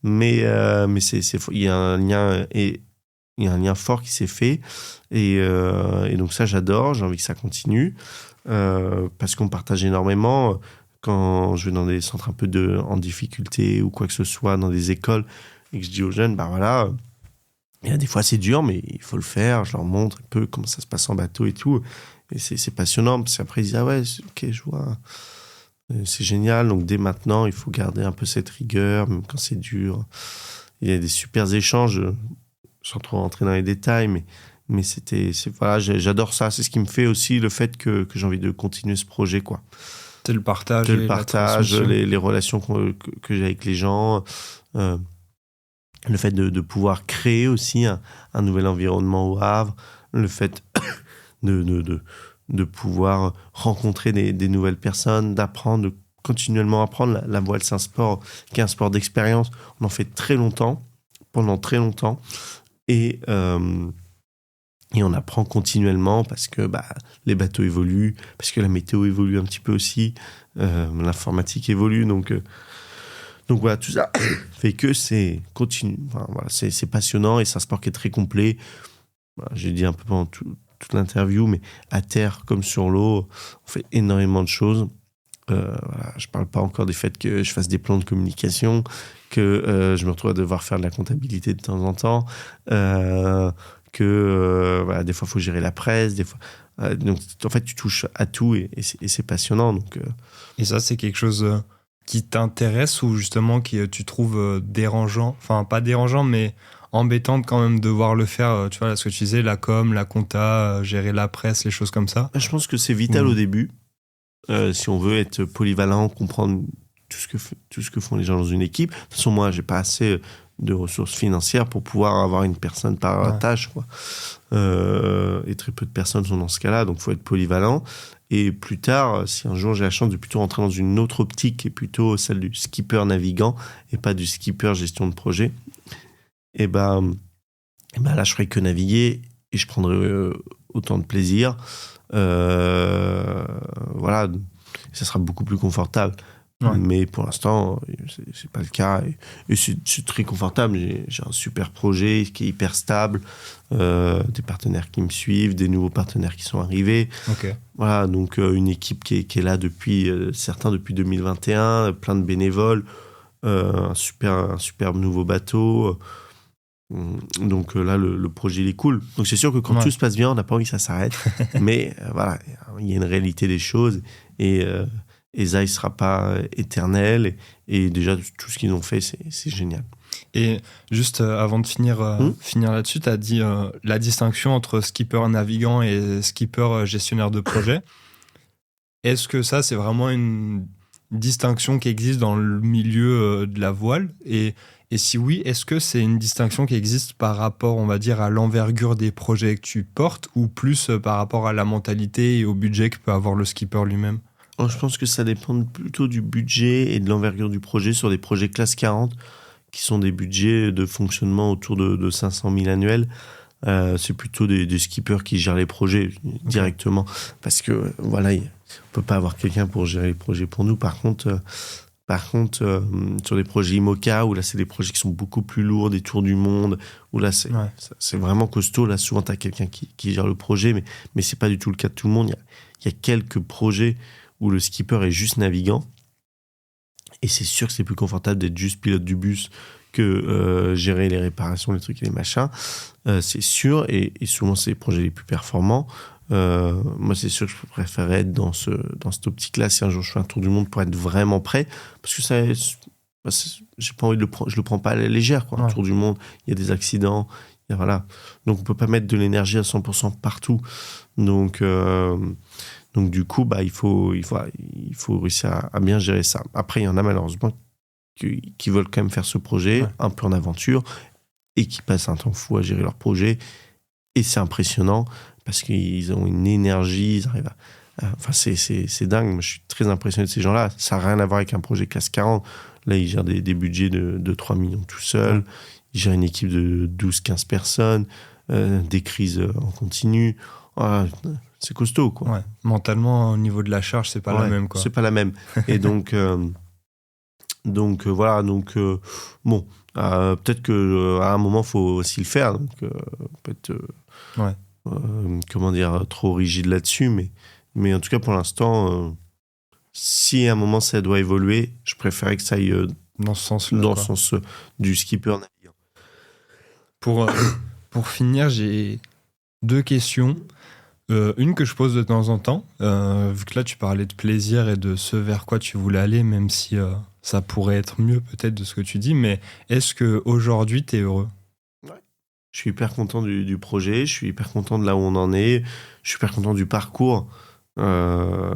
Mais il y a un lien il y a un lien fort qui s'est fait et donc ça j'adore, j'ai envie que ça continue parce qu'on partage énormément. Quand je vais dans des centres un peu en difficulté ou quoi que ce soit, dans des écoles, et que je dis aux jeunes, il y a des fois c'est dur, mais il faut le faire. Je leur montre un peu comment ça se passe en bateau et tout. Et c'est passionnant, parce qu'après ils disent, ah ouais, ok, je vois. C'est génial. Donc dès maintenant, il faut garder un peu cette rigueur, même quand c'est dur. Il y a des super échanges, sans trop rentrer dans les détails, mais voilà, j'adore ça. C'est ce qui me fait aussi le fait que j'ai envie de continuer ce projet, quoi. C'est le partage. C'est le partage, les relations que j'ai avec les gens. Le fait de pouvoir créer aussi un nouvel environnement au Havre, le fait de pouvoir rencontrer des nouvelles personnes, d'apprendre, de continuellement apprendre. La voile, c'est un sport qui est un sport d'expérience. On en fait pendant très longtemps, et on apprend continuellement parce que les bateaux évoluent, parce que la météo évolue un petit peu aussi, l'informatique évolue, donc voilà, tout ça fait que c'est continu. Enfin, voilà, c'est passionnant et c'est un sport qui est très complet. Voilà, j'ai dit un peu pendant toute l'interview, mais à terre comme sur l'eau, on fait énormément de choses. Voilà, je parle pas encore des faits que je fasse des plans de communication, que je me retrouve à devoir faire de la comptabilité de temps en temps, voilà, des fois il faut gérer la presse, des fois. Donc en fait, tu touches à tout et c'est passionnant. Donc, Et ça, c'est quelque chose qui t'intéresse ou justement qui tu trouves dérangeant, enfin pas dérangeant, mais embêtante quand même de devoir le faire, tu vois, ce que tu disais, la com, la compta, gérer la presse, les choses comme ça. Je pense que c'est vital au début, si on veut être polyvalent, comprendre tout ce que font les gens dans une équipe. De toute façon, moi, j'ai pas assez de ressources financières pour pouvoir avoir une personne par tâche, quoi. Et très peu de personnes sont dans ce cas-là, donc il faut être polyvalent. Et plus tard, si un jour j'ai la chance de plutôt rentrer dans une autre optique, qui est plutôt celle du skipper navigant et pas du skipper gestion de projet, et là je ferai que naviguer et je prendrai autant de plaisir. Voilà, ça sera beaucoup plus confortable. Ouais. Mais pour l'instant, c'est pas le cas. Et c'est très confortable. J'ai un super projet qui est hyper stable. Des partenaires qui me suivent, des nouveaux partenaires qui sont arrivés. Okay. Voilà, donc une équipe qui est là depuis, certains depuis 2021, plein de bénévoles, un super nouveau bateau. Donc là, le projet, il est cool. Donc c'est sûr que quand tout se passe bien, on n'a pas envie que ça s'arrête. Mais voilà, il y a une réalité des choses. Et ça, il ne sera pas éternel. Et déjà, tout ce qu'ils ont fait, c'est génial. Et juste avant de finir là-dessus, tu as dit la distinction entre skipper navigant et skipper gestionnaire de projet. Est-ce que ça, c'est vraiment une distinction qui existe dans le milieu de la voile ? Et si oui, est-ce que c'est une distinction qui existe par rapport, on va dire, à l'envergure des projets que tu portes ou plus par rapport à la mentalité et au budget que peut avoir le skipper lui-même ? Je pense que ça dépend plutôt du budget et de l'envergure du projet. Sur des projets classe 40, qui sont des budgets de fonctionnement autour de 500 000 annuels, c'est plutôt des skippers qui gèrent les projets directement. Parce que, voilà, on ne peut pas avoir quelqu'un pour gérer les projets pour nous. Par contre, Par contre, sur des projets IMOCA, où là, c'est des projets qui sont beaucoup plus lourds, des tours du monde, où là, c'est vraiment costaud. Là, souvent, tu as quelqu'un qui gère le projet, mais c'est pas du tout le cas de tout le monde. Il y a quelques projets où le skipper est juste navigant. Et c'est sûr que c'est plus confortable d'être juste pilote du bus que gérer les réparations, les trucs et les machins. C'est sûr. Et souvent, c'est les projets les plus performants. Moi, c'est sûr que je préférerais être dans cette optique-là si un jour je fais un tour du monde pour être vraiment prêt. Parce que j'ai pas envie de je le prends pas à la légère, quoi. Un tour du monde, il y a des accidents. Voilà. Donc, on peut pas mettre de l'énergie à 100% partout. Donc, du coup, il faut réussir à bien gérer ça. Après, il y en a malheureusement qui veulent quand même faire ce projet un peu en aventure et qui passent un temps fou à gérer leur projet. Et c'est impressionnant parce qu'ils ont une énergie, ils arrivent enfin, c'est dingue. Moi, je suis très impressionné de ces gens-là. Ça n'a rien à voir avec un projet classe 40. Là, ils gèrent des budgets de 3 millions tout seuls. Ils gèrent une équipe de 12-15 personnes, des crises en continu. C'est costaud, quoi. Ouais. Mentalement, au niveau de la charge, c'est pas la même, quoi. C'est pas la même. Et donc, voilà. Donc, bon, peut-être qu'à un moment, il faut aussi le faire. Donc, peut-être, comment dire, trop rigide là-dessus. Mais en tout cas, pour l'instant, si à un moment ça doit évoluer, je préférais que ça aille dans ce sens-là. Dans le sens du skipper navigant. Pour finir, j'ai 2 questions. Une que je pose de temps en temps, vu que là tu parlais de plaisir et de ce vers quoi tu voulais aller, même si ça pourrait être mieux peut-être de ce que tu dis, mais est-ce qu'aujourd'hui tu es heureux ? Je suis hyper content du projet, je suis hyper content de là où on en est, je suis hyper content du parcours que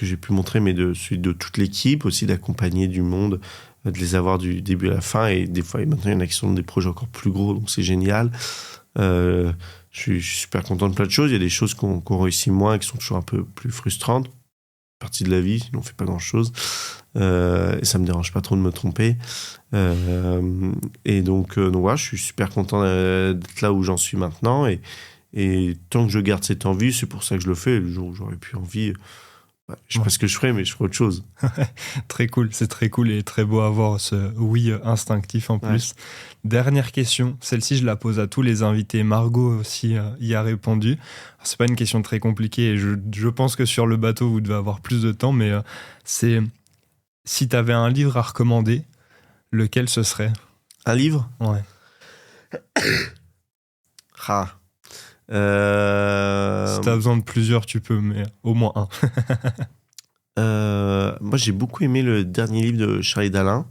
j'ai pu montrer, mais celui de toute l'équipe, aussi d'accompagner du monde, de les avoir du début à la fin, et des fois, et maintenant il y en a qui sont dans des projets encore plus gros, donc c'est génial. Je suis super content de plein de choses. Il y a des choses qu'on réussit moins et qui sont toujours un peu plus frustrantes. Partie de la vie, sinon on fait pas grand chose. Et ça me dérange pas trop de me tromper. Et donc voilà, je suis super content d'être là où j'en suis maintenant. Et tant que je garde cette envie, c'est pour ça que je le fais. Le jour où j'aurais plus envie, je sais pas ce que je ferais, mais je ferais autre chose. Très cool, c'est très cool et très beau à voir ce oui instinctif en plus. Dernière question, celle-ci je la pose à tous les invités. Margot aussi y a répondu. C'est pas une question très compliquée et je pense que sur le bateau vous devez avoir plus de temps, mais c'est si t'avais un livre à recommander, lequel ce serait ? Un livre ? Ouais. Si t'as besoin de plusieurs, tu peux, mais au moins un. Moi, j'ai beaucoup aimé le dernier livre de Charlie Dalin,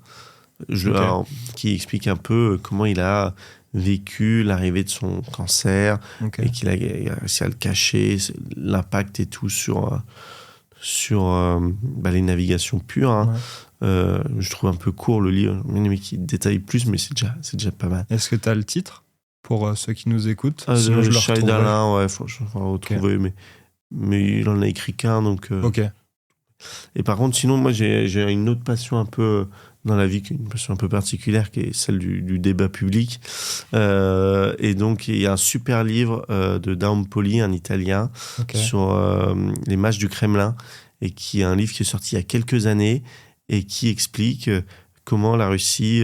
qui explique un peu comment il a vécu l'arrivée de son cancer et qu'il a réussi à le cacher, l'impact et tout sur les navigations pures. Je trouve un peu court le livre, mais qui détaille plus, mais c'est déjà pas mal. Est-ce que t'as le titre pour ceux qui nous écoutent? Sinon, je le Charlie Dalin, faut le retrouver, mais il en a écrit qu'un, donc. Ok. Et par contre, sinon, moi, j'ai une autre passion un peu dans la vie, une passion un peu particulière, qui est celle du débat public. Et donc, il y a un super livre de Daum Poli, un Italien, sur les matchs du Kremlin, et qui est un livre qui est sorti il y a quelques années, et qui explique comment la Russie,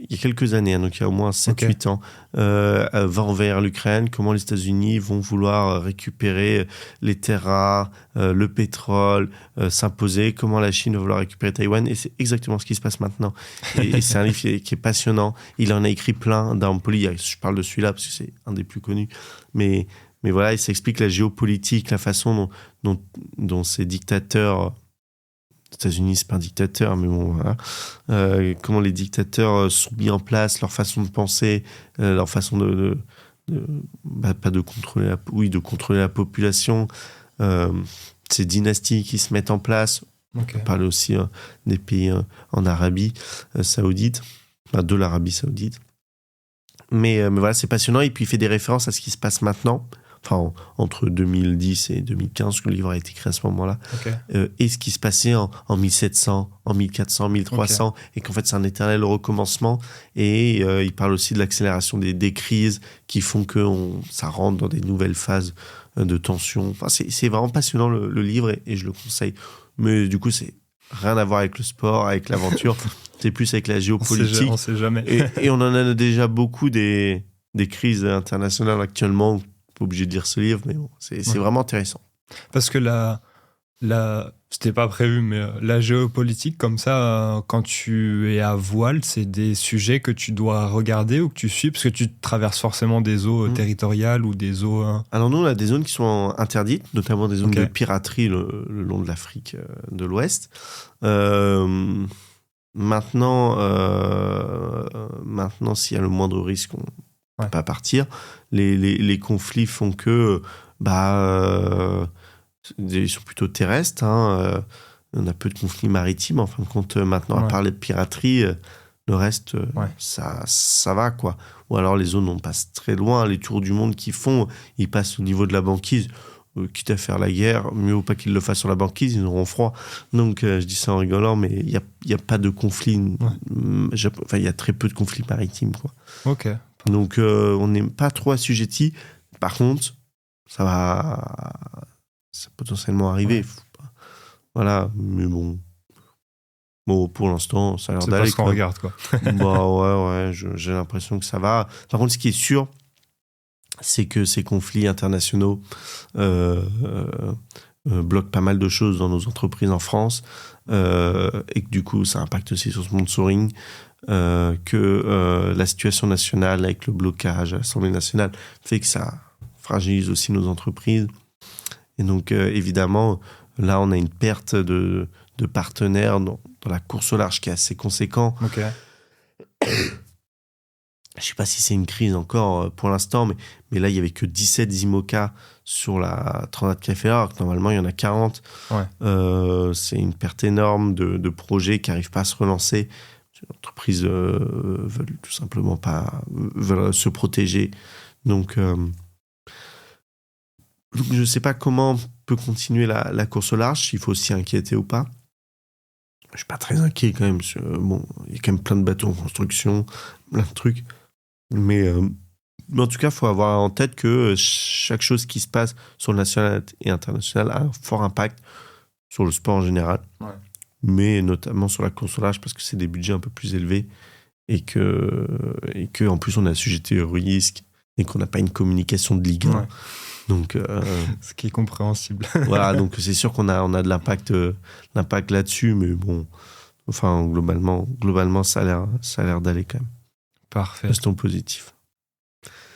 il y a quelques années, donc il y a au moins 7-8 ans, va envahir l'Ukraine, comment les États-Unis vont vouloir récupérer les terres rares, le pétrole, s'imposer, comment la Chine va vouloir récupérer Taïwan, et c'est exactement ce qui se passe maintenant. Et c'est un livre qui est passionnant. Il en a écrit plein, Daum Poli, je parle de celui-là parce que c'est un des plus connus, mais voilà, il s'explique la géopolitique, la façon dont ces dictateurs... Les États-Unis, c'est pas un dictateur, mais bon, voilà. Comment les dictateurs sont mis en place, leur façon de penser, leur façon pas de contrôler de contrôler la population, ces dynasties qui se mettent en place. On parle aussi des pays en Arabie Saoudite, de l'Arabie Saoudite. Mais voilà, c'est passionnant. Et puis il fait des références à ce qui se passe maintenant. Enfin, entre 2010 et 2015, que le livre a été écrit à ce moment-là, et ce qui se passait en 1700, en 1400, 1300, et qu'en fait c'est un éternel recommencement, et il parle aussi de l'accélération des crises qui font que ça rentre dans des nouvelles phases de tension. Enfin, c'est vraiment passionnant le livre, et je le conseille. Mais du coup, c'est rien à voir avec le sport, avec l'aventure. C'est plus avec la géopolitique. On sait jamais. Et on en a déjà beaucoup des crises internationales actuellement. Pas obligé de lire ce livre, mais bon, c'est vraiment intéressant. Parce que c'était pas prévu, mais la géopolitique, comme ça, quand tu es à voile, c'est des sujets que tu dois regarder ou que tu suis, parce que tu traverses forcément des eaux territoriales ou des eaux... Alors nous, on a des zones qui sont interdites, notamment des zones de piraterie le long de l'Afrique de l'Ouest. Maintenant, s'il y a le moindre risque, on ne peut pas partir. Les conflits font que... ils sont plutôt terrestres. On a peu de conflits maritimes. En fin de compte, maintenant, à part les pirateries, le reste, ça va, quoi. Ou alors, les zones, on passe très loin. Les tours du monde qu'ils font, ils passent au niveau de la banquise. Quitte à faire la guerre, mieux ou pas qu'ils le fassent sur la banquise, ils auront froid. Donc, je dis ça en rigolant, mais il n'y a pas de conflit. Enfin, il y a très peu de conflits maritimes, quoi. Ok. Donc, on n'est pas trop assujetti. Par contre, ça va potentiellement arriver. Voilà, mais bon, pour l'instant, ça a l'air d'aller. C'est pas ce qu'on regarde, quoi. Ouais, j'ai l'impression que ça va. Par contre, ce qui est sûr, c'est que ces conflits internationaux bloquent pas mal de choses dans nos entreprises en France et que du coup, ça impacte aussi sur ce sponsoring. Que la situation nationale avec le blocage à l'Assemblée nationale fait que ça fragilise aussi nos entreprises. Et donc, évidemment, là, on a une perte de partenaires dans la course au large qui est assez conséquent. Ok. Je ne sais pas si c'est une crise encore pour l'instant, mais là, il n'y avait que 17 IMOCA sur la Transat Café, alors que normalement, il y en a 40. Ouais. C'est une perte énorme de projets qui n'arrivent pas à se relancer. Les entreprises veulent tout simplement pas veulent se protéger. Donc, je ne sais pas comment peut continuer la course au large, s'il faut s'y inquiéter ou pas. Je ne suis pas très inquiet quand même. Bon, il y a quand même plein de bateaux en construction, plein de trucs. Mais en tout cas, il faut avoir en tête que chaque chose qui se passe sur le national et international a un fort impact sur le sport en général. Ouais. Mais notamment sur la course au large parce que c'est des budgets un peu plus élevés et que en plus on est assujetti au risque et qu'on n'a pas une communication de Ligue 1. Ouais. Donc, ce qui est compréhensible. Voilà, donc c'est sûr qu'on a de l'impact là-dessus, mais bon, enfin globalement ça a l'air d'aller quand même. Parfait. Restons positifs.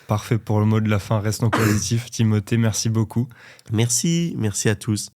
Parfait pour le mot de la fin, restons positifs. Timothée, merci beaucoup. Merci à tous.